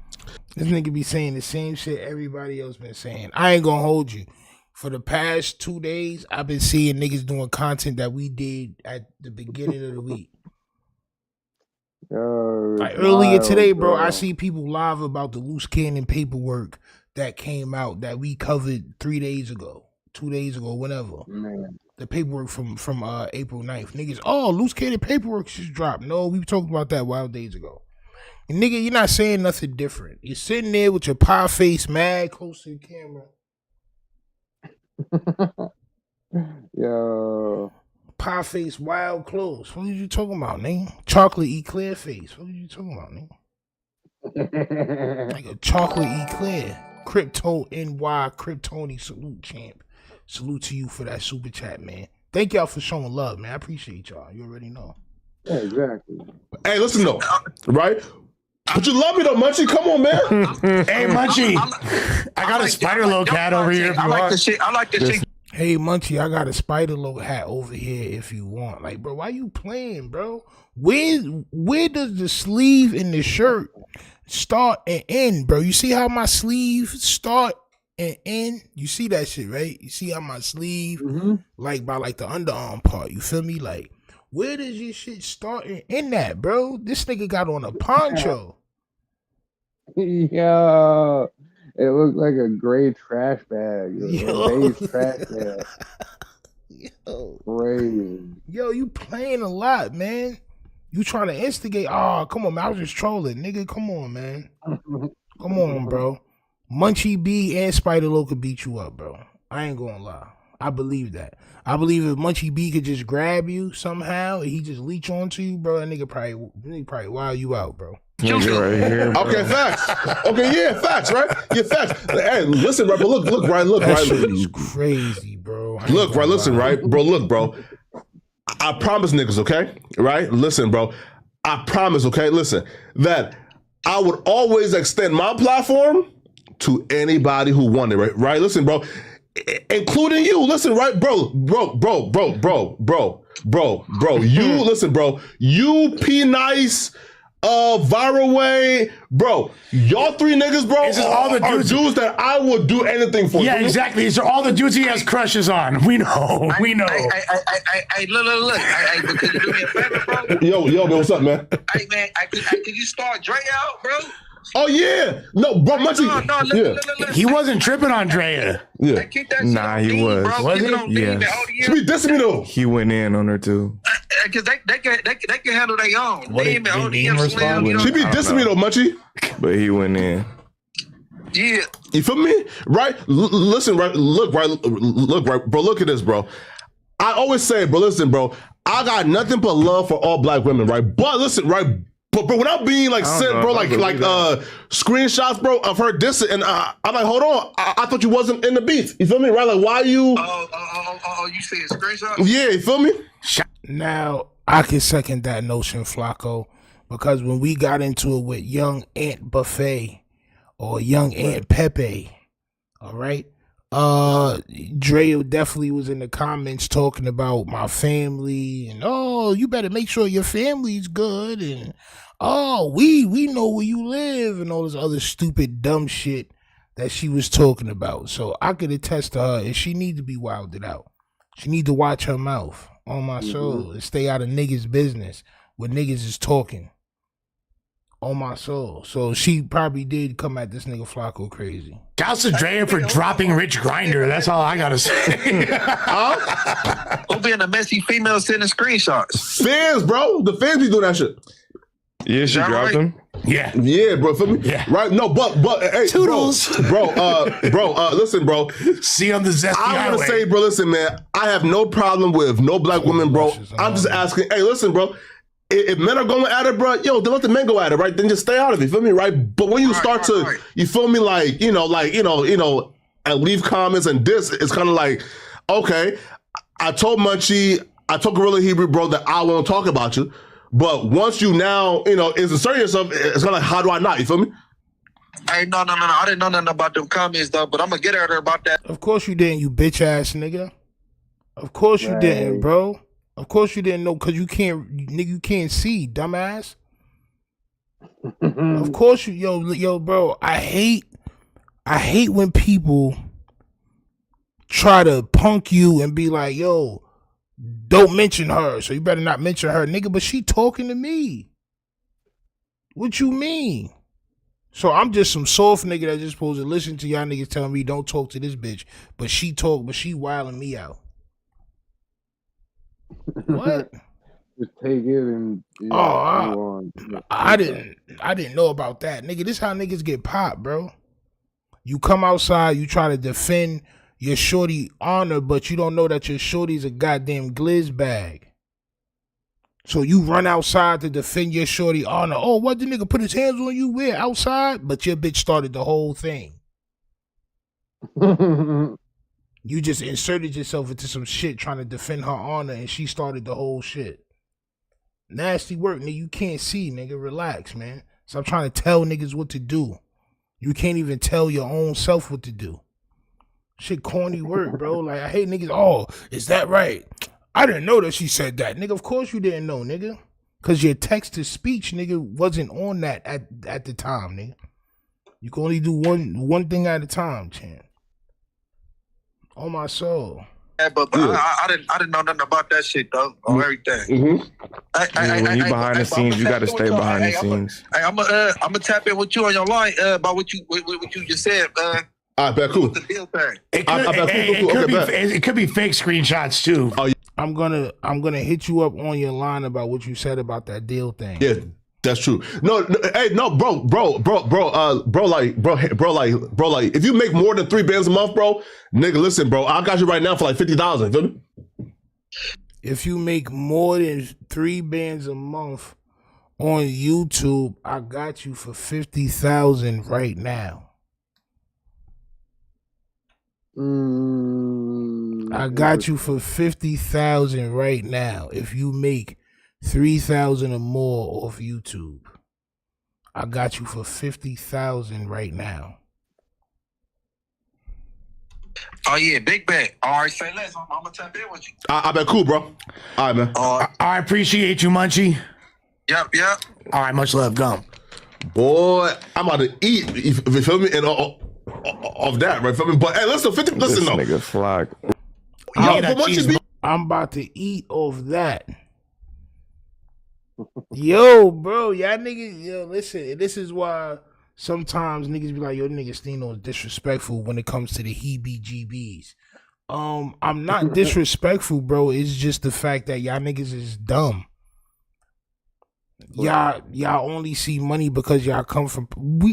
This nigga be saying the same shit everybody else been saying. I ain't gonna hold you. For the past 2 days, I've been seeing niggas doing content that we did at the beginning of the week. Like earlier today, bro, I see people live about the loose cannon paperwork that came out that we covered 3 days ago, 2 days ago, whatever. Man. The paperwork from April 9th. Niggas, loose cannon paperwork just dropped. No, we talked about that wild days ago. And nigga, you're not saying nothing different. You're sitting there with your pie face mad close to the camera. Yo. Pie face, wild clothes. What are you talking about, nigga? Chocolate eclair face. What are you talking about, nigga? Like a chocolate eclair. Crypto NY Kryptoni salute, champ. Salute to you for that super chat, man. Thank y'all for showing love, man. I appreciate y'all. You already know. Yeah, exactly. Hey, listen though, right? But you love me though, Munchie. Come on, man. Hey, Munchie. I got a spider low cat over here. I like the shit. I like the shit. Hey, Munchie, I got a spider low hat over here if you want. Like, bro, why you playing, bro? Where does the sleeve in the shirt start and end, bro? You see how my sleeve start and end? You see that shit, right? You see how my sleeve, like by like the underarm part, you feel me? Like, where does your shit start and end at, bro? This nigga got on a poncho. Yo, it looked like a gray trash bag. A beige trash bag. Yo. Crazy. Yo, you playing a lot, man. You trying to instigate. Oh, come on, man. I was just trolling. Nigga, come on, man. Come on, bro. Munchie B and Spider Lo could beat you up, bro. I ain't gonna lie. I believe that. I believe if Munchie B could just grab you somehow and he just leech onto you, bro, that nigga probably wild you out, bro. Right here, okay, facts. Okay, yeah, facts, right? Yeah, facts. Hey, listen, right, but look, right, look, that right. Shit is crazy, bro. Look, right, listen, right, bro, look, bro. I promise niggas, okay? Right? Listen, bro. I promise, okay? Listen, that I would always extend my platform to anybody who wanted, right? Right? Listen, bro. Including you. Listen, right? Bro. You, listen, bro. You, P Nice, Viral Way, bro. Y'all three niggas, bro, This is all the dudes that I would do anything for. Yeah, exactly. These are all the dudes he has crushes on. We know. We know. Hey, look. Hey, but could you do me a favor, bro? Yo, man, what's up, man? Hey, man, could you start Dre out, bro? Oh, yeah. No, bro, Munchie. Look. He wasn't tripping on Drea. Yeah. Nah, he was. Was he? Yeah. She be dissing me, though. He went in on her, too. Because they can handle their own. What did ODM respond? She be dissing me, though, Munchie. But he went in. Yeah. You feel me? Right? Listen, right? Look, right, bro. Look at this, bro. I always say, bro, listen, bro. I got nothing but love for all black women, right? But listen, right? But without being like sent, bro, like screenshots, bro, of her dissing, and I'm like, hold on, I thought you wasn't in the beef. You feel me? Right? Like, why you? You saying screenshots? Yeah, you feel me? Now I can second that notion, Flakko, because when we got into it with young Aunt Buffet or young Aunt Pepe, all right, Dre definitely was in the comments talking about my family and you better make sure your family's good and we know where you live and all this other stupid dumb shit that she was talking about. So I could attest to her, and she need to be wilded out. She need to watch her mouth on my soul and stay out of niggas' business when niggas is talking on my soul. So she probably did come at this nigga Flakko crazy. Shouts to Drea for dropping Rich Grinder. That's all I gotta say. Who being a messy female sending screenshots? Fans, bro. The fans be doing that shit. Yeah, she dropped him. Yeah, bro. Feel me? Yeah. Right? No, but hey, Toodles. bro. Listen, bro. See on the zesty I want highway. to say, bro. Listen, man. I have no problem with no black women, bro. I'm just asking. Hey, listen, bro. If men are going at it, bro, then let the men go at it, right? Then just stay out of it, feel me, right? But when you start to, you feel me, like, and leave comments and this, it's kind of like, okay, I told Munchie, I told Gorilla Hebrew, bro, that I won't talk about you. But once you now, insert yourself, it's kind of like, how do I not? You feel me? Hey, no. I didn't know nothing about them comments, though, but I'm going to get at her about that. Of course you didn't, you bitch ass nigga. Of course you didn't, bro. Of course you didn't know, because you can't see, dumbass. Of course you, yo, bro, I hate when people try to punk you and be like, yo, don't mention her, so you better not mention her, nigga, but she talking to me. What you mean? So I'm just some soft nigga that's just supposed to listen to y'all niggas telling me don't talk to this bitch, but she wilding me out. What? Just take it and I didn't know about that, nigga. This how niggas get popped, bro. You come outside, you try to defend your shorty honor, but you don't know that your shorty's a goddamn glizz bag. So you run outside to defend your shorty honor. Oh, what the nigga put his hands on you? Where? Outside? But your bitch started the whole thing. You just inserted yourself into some shit trying to defend her honor, and she started the whole shit. Nasty work, nigga. You can't see, nigga. Relax, man. Stop trying to tell niggas what to do. You can't even tell your own self what to do. Shit corny work, bro. Like, I hate niggas. Oh, is that right? I didn't know that she said that. Nigga, of course you didn't know, nigga. Because your text-to-speech, nigga, wasn't on that at the time, nigga. You can only do one thing at a time, champ. On my soul. Yeah, but I didn't know nothing about that shit though. On everything. When you behind the scenes, you got to stay behind the scenes. I'm gonna tap in with you on your line about what you just said. I bet cool. The deal thing. It could be fake screenshots too. Oh, yeah. I'm gonna hit you up on your line about what you said about that deal thing. Yeah. That's true. No, hey, no, bro, like, if you make more than 3 bands a month, bro, nigga, listen, bro, I got you right now for like 50,000. Feel me? If you make more than 3 bands a month on YouTube, I got you for 50,000 right now. I got you for 50,000 right now. If you make 3,000 or more off YouTube, I got you for 50,000 right now. Oh yeah, big bet. All right, say less. I'm gonna tap in with you. I bet cool, bro. All right, man. I appreciate you, Munchie. Yep. All right, much love. Gum. Boy, I'm about to eat. You feel me? And of that, right? Feel me? But hey, listen, 50. Listen, though. Nigga Flock. I'm about to eat off that. Yo, bro, y'all niggas, yo, listen, this is why sometimes niggas be like, yo, nigga Stino is disrespectful when it comes to the heebie-jeebies. I'm not disrespectful, bro. It's just the fact that y'all niggas is dumb. Y'all only see money because we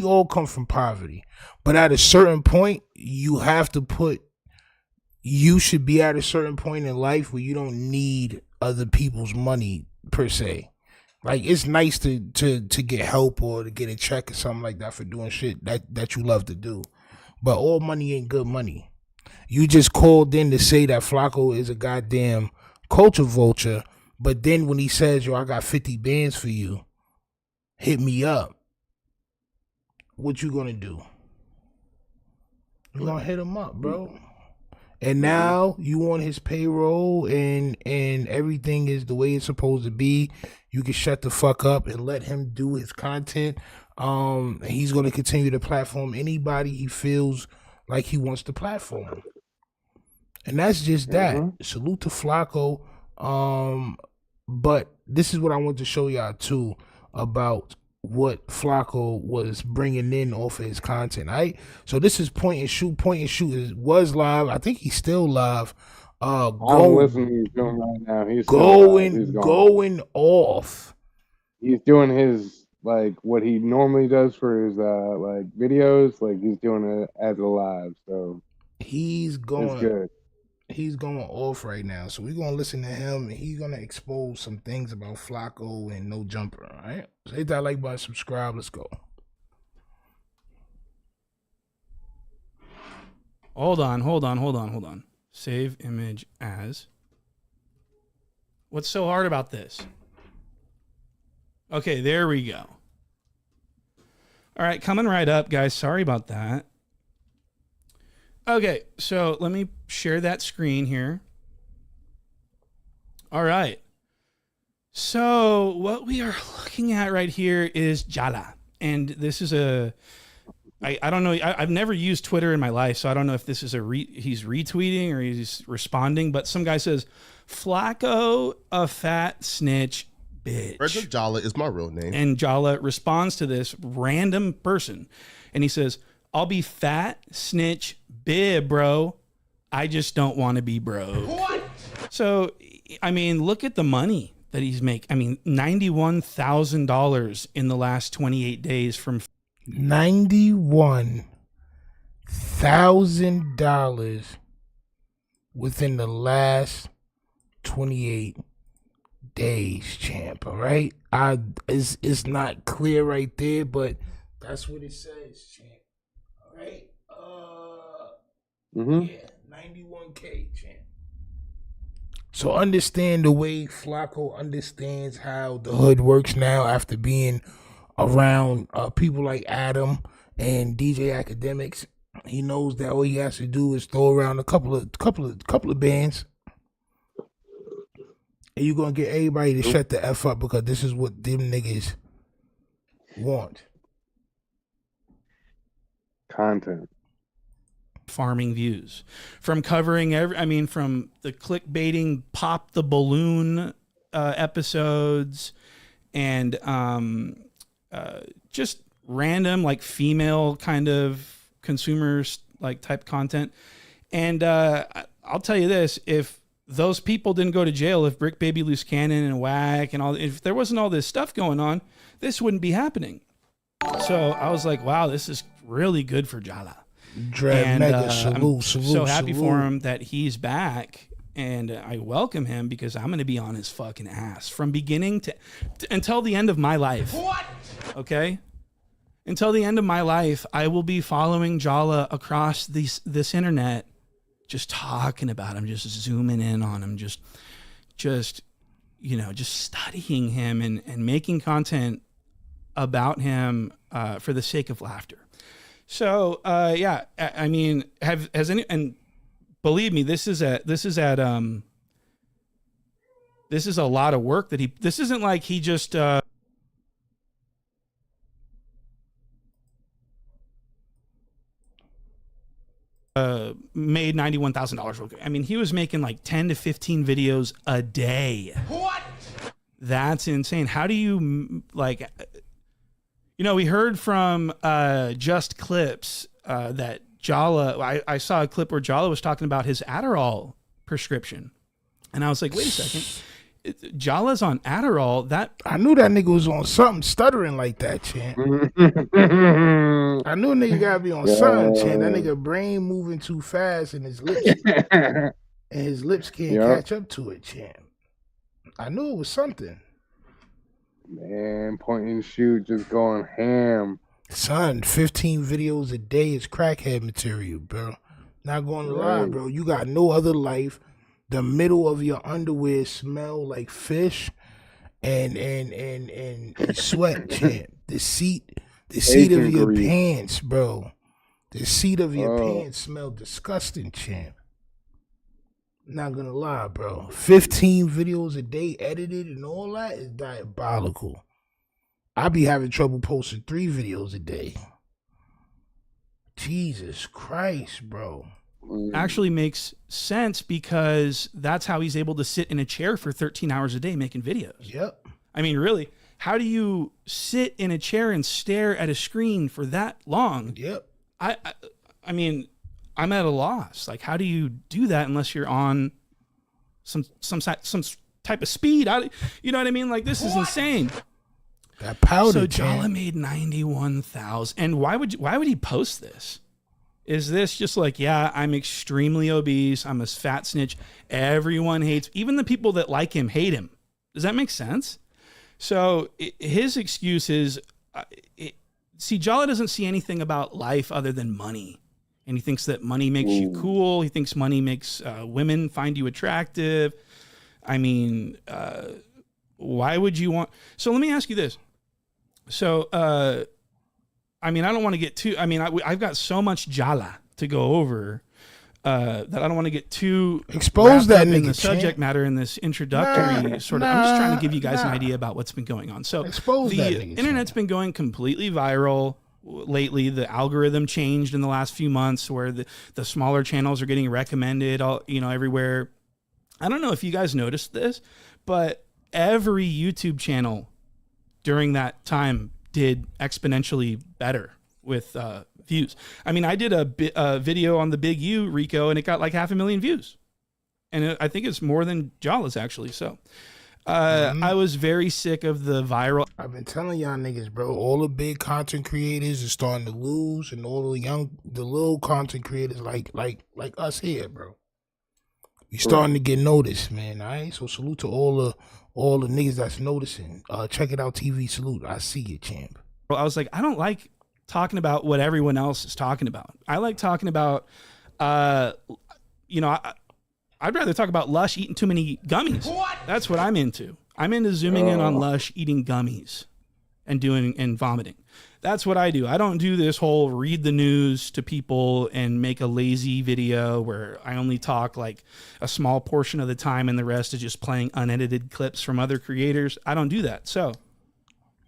all come from poverty. But at a certain point, you should be at a certain point in life where you don't need other people's money per se. Like, it's nice to get help or to get a check or something like that for doing shit that you love to do. But all money ain't good money. You just called in to say that Flakko is a goddamn culture vulture, but then when he says, yo, I got 50 bands for you, hit me up. What you gonna do? You gonna hit him up, bro. And now you on his payroll and everything is the way it's supposed to be. You can shut the fuck up and let him do his content. He's going to continue to platform anybody he feels like he wants to platform. And that's just that. Salute to Flakko. But this is what I want to show y'all too about what Flakko was bringing in off of his content. Right? So this is Point and Shoot. Point and Shoot was live. I think he's still live. I'm listening to he's doing right now. He's going off. He's doing his like what he normally does for his like videos. Like he's doing it as a live. So he's going. It's good. He's going off right now. So we're gonna listen to him, and he's gonna expose some things about Flakko and No Jumper. All right. So hit that like button, subscribe. Let's go. Hold on. Save image as. What's so hard about this? Okay, there we go. All right, coming right up, guys. Sorry about that. Okay, so let me share that screen here. All right. So what we are looking at right here is Jala. And this is I don't know. I've never used Twitter in my life, so I don't know if this is he's retweeting or he's responding. But some guy says, "Flakko, a fat snitch, bitch." Frederick Jala is my real name. And Jala responds to this random person, and he says, "I'll be fat, snitch, bib, bro. I just don't want to be bro." What? So, I mean, look at the money that he's making. I mean, $91,000 in the last 28 days from. $91,000 within the last 28 days, champ. All right, it's not clear right there, but that's what it says, champ. All right, yeah, 91K, champ. So understand the way Flakko understands how the hood works now after being around people like Adam and DJ Academics. He knows that all he has to do is throw around a couple of bands, and you're gonna get everybody to shut the F up, because this is what them niggas want. Content. Farming views from covering from the clickbaiting pop the balloon episodes and just random like female kind of consumers like type content. And I'll tell you this, if those people didn't go to jail, if Brick Baby, Loose Cannon and Whack and all, if there wasn't all this stuff going on, this wouldn't be happening. So I was like, wow, this is really good for Jala. And I'm so happy for him that he's back, and I welcome him because I'm going to be on his fucking ass from beginning to until the end of my life. What? Okay? Until the end of my life, I will be following Jala across this internet, just talking about him, just zooming in on him, just studying him and making content about him for the sake of laughter. So yeah, I mean, has any, and believe me, this is a lot of work that this isn't like he just made $91,000. I mean, he was making like 10 to 15 videos a day. What? That's insane. How do you like? We heard from Just Clips that Jala, I saw a clip where Jala was talking about his Adderall prescription. And I was like, wait a second. Jala's on Adderall. That I knew that nigga was on something stuttering like that, champ. I knew a nigga gotta be on something, champ. That nigga brain moving too fast and his lips can't catch up to it, champ. I knew it was something. Man, point and shoot, just going ham. Son, 15 videos a day is crackhead material, bro. Not going to lie, bro. You got no other life. The middle of your underwear smell like fish and sweat, champ. The seat of your pants, bro. The seat of your pants smell disgusting, champ. Not gonna lie, bro. 15 videos a day edited and all that is diabolical. I be having trouble posting 3 videos a day. Jesus Christ, bro. Actually makes sense because that's how he's able to sit in a chair for 13 hours a day making videos. Yep. I mean, really, how do you sit in a chair and stare at a screen for that long? Yep. I mean, I'm at a loss. Like, how do you do that unless you're on some type of speed? You know what I mean? Like, this is insane. That powder. So Jala made 91,000. And why would he post this? Is this just like, yeah, I'm extremely obese, I'm a fat snitch, everyone hates, even the people that like him hate him? Does that make sense? So his excuse is, Jala doesn't see anything about life other than money. And he thinks that money makes you cool. He thinks money makes women find you attractive. I mean, why would you want... So let me ask you this. So, I mean, I don't want to get too... I mean, I've got so much Jala to go over that I don't want to get too... Expose that nigga, in the subject matter in this introductory sort of... I'm just trying to give you guys an idea about what's been going on. So expose that nigga, internet's been going completely viral lately. The algorithm changed in the last few months where the smaller channels are getting recommended everywhere. I don't know if you guys noticed this, but every YouTube channel during that time did exponentially better with views. I mean, I did a video on the Big U, Rico, and it got like 500,000 views. And I think it's more than Jala's actually. So I was very sick of the viral. I've been telling y'all niggas, bro, all the big content creators are starting to lose, and all the little content creators like us here, bro. We starting to get noticed, man. All right, so salute to all the niggas that's noticing. Check it out, TV. Salute. I see you, champ. Well, I was like, I don't like talking about what everyone else is talking about. I like talking about, you know, I'd rather talk about Lush eating too many gummies. What? That's what I'm into. I'm into zooming in on Lush eating gummies and vomiting. That's what I do. I don't do this whole read the news to people and make a lazy video where I only talk like a small portion of the time and the rest is just playing unedited clips from other creators. I don't do that. So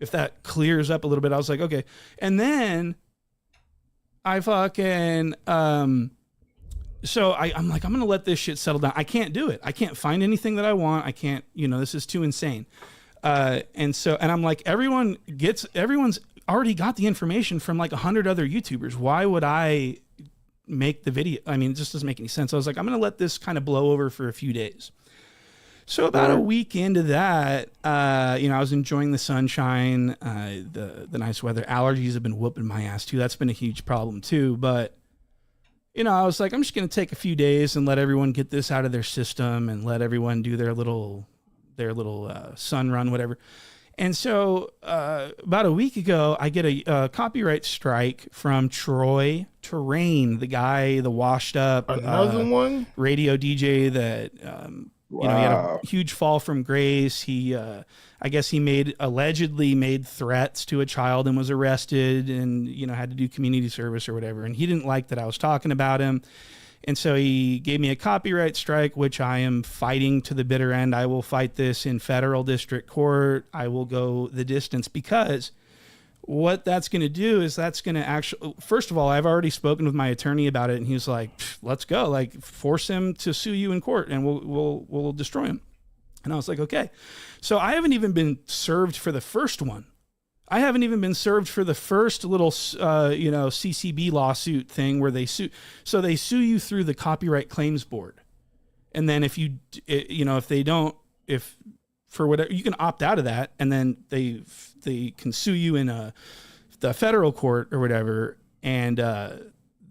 if that clears up a little bit, I was like, okay. And then I fucking, so I'm like, I'm going to let this shit settle down. I can't do it. I can't find anything that I want. I can't, you know, this is too insane. And I'm like, everyone's already got the information from like 100 other YouTubers. Why would I make the video? I mean, it just doesn't make any sense. I was like, I'm going to let this kind of blow over for a few days. So about a week into that, you know, I was enjoying the sunshine, the nice weather. Allergies have been whooping my ass too. That's been a huge problem too. But, you know, I was like, I'm just going to take a few days and let everyone get this out of their system and let everyone do their little sun run, whatever. And so about a week ago, I get a copyright strike from Troy Terrain, the guy, the washed up another one radio DJ that you know, he had a huge fall from grace. He I guess he allegedly made threats to a child and was arrested and, you know, had to do community service or whatever. And he didn't like that I was talking about him. And so he gave me a copyright strike, which I am fighting to the bitter end. I will fight this in federal district court. I will go the distance because what that's going to do is that's going to actually, first of all, I've already spoken with my attorney about it. And he was like, let's go, like force him to sue you in court and we'll destroy him. And I was like, okay. So I haven't even been served for the first one. I haven't even been served for the first little, you know, CCB lawsuit thing where they sue. So they sue you through the Copyright Claims Board. And then if you, you know, if they don't, if for whatever, you can opt out of that. And then they can sue you in the federal court or whatever. And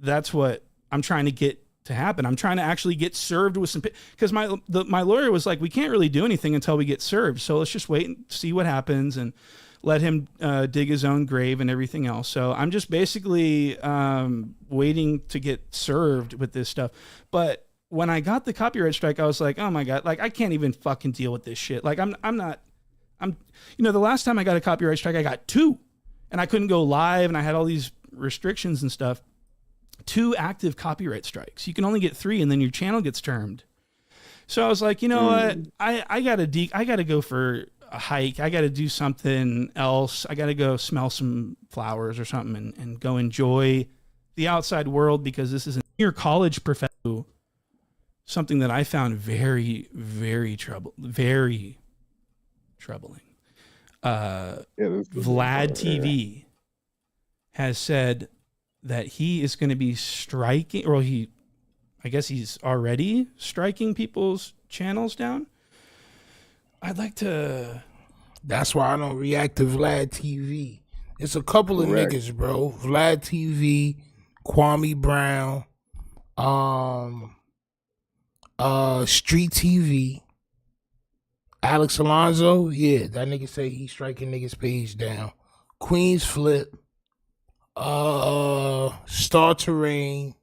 that's what I'm trying to get to happen. I'm trying to actually get served with some, because my lawyer was like, we can't really do anything until we get served. So let's just wait and see what happens and let him dig his own grave and everything else. So I'm just basically waiting to get served with this stuff. But when I got the copyright strike, I was like, oh my God, like I can't even fucking deal with this shit. Like I'm, you know, the last time I got a copyright strike, I got 2 and I couldn't go live and I had all these restrictions and stuff. 2 active copyright strikes. You can only get 3 and then your channel gets termed. So I was like, you know what? I gotta go for a hike. I got to do something else. I got to go smell some flowers or something and go enjoy the outside world because this is a near college professor. Something that I found very, very troubling. Vlad TV has said that he is going to be striking, or I guess he's already striking people's channels down. I'd like to. That's why I don't react to Vlad TV. It's a couple of niggas, bro. Vlad TV, Kwame Brown, Street TV, Alex Alonso. Yeah, that nigga say he's striking niggas' page down. Queens Flip, Star Terrain.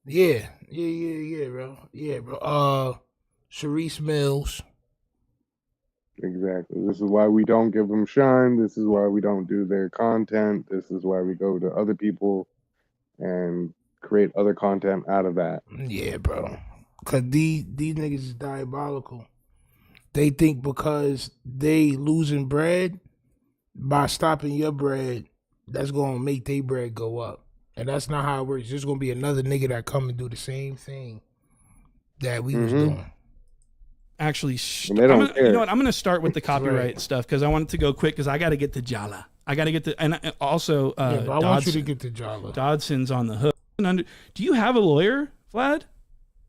Yeah, bro. Yeah, bro. Sharice Mills. Exactly. This is why we don't give them shine. This is why we don't do their content. This is why we go to other people and create other content out of that. Yeah, bro. Cause these niggas is diabolical. They think because they losing bread, by stopping your bread, that's gonna make their bread go up. And that's not how it works. There's gonna be another nigga that come and do the same thing that we was doing. Actually, you know what? I'm going to start with the copyright stuff because I want it to go quick because I got to get to Jala. I got to get to, and also, I want you to get to Jala. Dodson's on the hook. Do you have a lawyer, Vlad?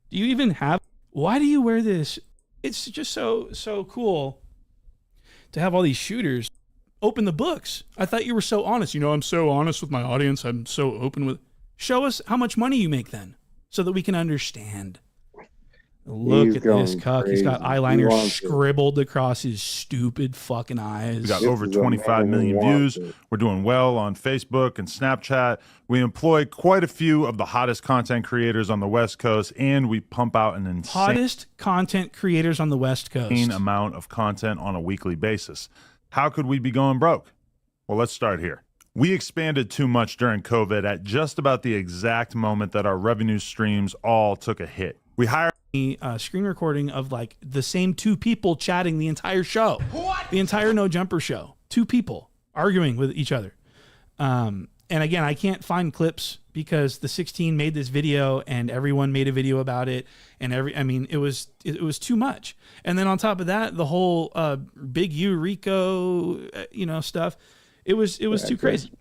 Do you even have? Why do you wear this? It's just so cool to have all these shooters open the books. I thought you were so honest. You know, I'm so honest with my audience. I'm so open with. Show us how much money you make then, so that we can understand. Look at this cuck. He's got eyeliner scribbled across his stupid fucking eyes. We got over 25 million views. We're doing well on Facebook and Snapchat. We employ quite a few of the hottest content creators on the West Coast, and we pump out an insane hottest content creators on the West Coast amount of content on a weekly basis. How could we be going broke? Well, let's start here. We expanded too much during COVID at just about the exact moment that our revenue streams all took a hit. We hired screen recording of like the same two people chatting the entire show. What? The entire No Jumper show. Two people arguing with each other. And again, I can't find clips because the 16 made this video and everyone made a video about it. And it was too much. And then on top of that, the whole Big U Rico, stuff. It was too crazy.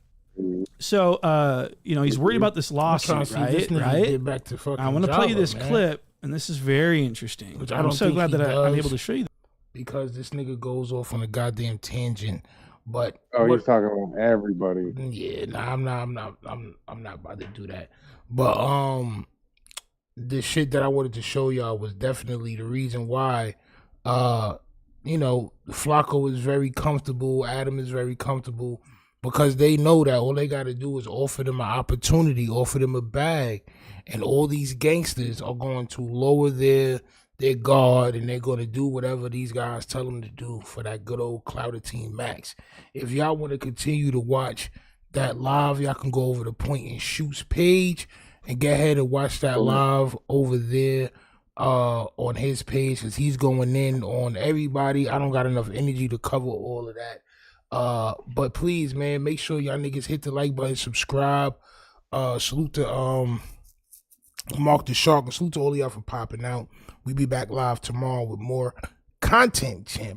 So, he's worried about this lawsuit, right? I want to play this clip. And this is very interesting. Which I'm so glad that I'm able to show you. Because this nigga goes off on a goddamn tangent. But he's talking about everybody. Yeah, I'm not about to do that. But the shit that I wanted to show y'all was definitely the reason why Flakko is very comfortable, Adam is very comfortable, because they know that all they gotta do is offer them an opportunity, offer them a bag. And all these gangsters are going to lower their guard, and they're going to do whatever these guys tell them to do for that good old Clouder Team Max. If y'all want to continue to watch that live, y'all can go over to Point and Shoot's page and get ahead and watch that live over there on his page, because he's going in on everybody. I don't got enough energy to cover all of that. But please, man, make sure y'all niggas hit the like button, subscribe. Salute to Mark the Shark, and salute to all of y'all for popping out. We be back live tomorrow with more content, champ.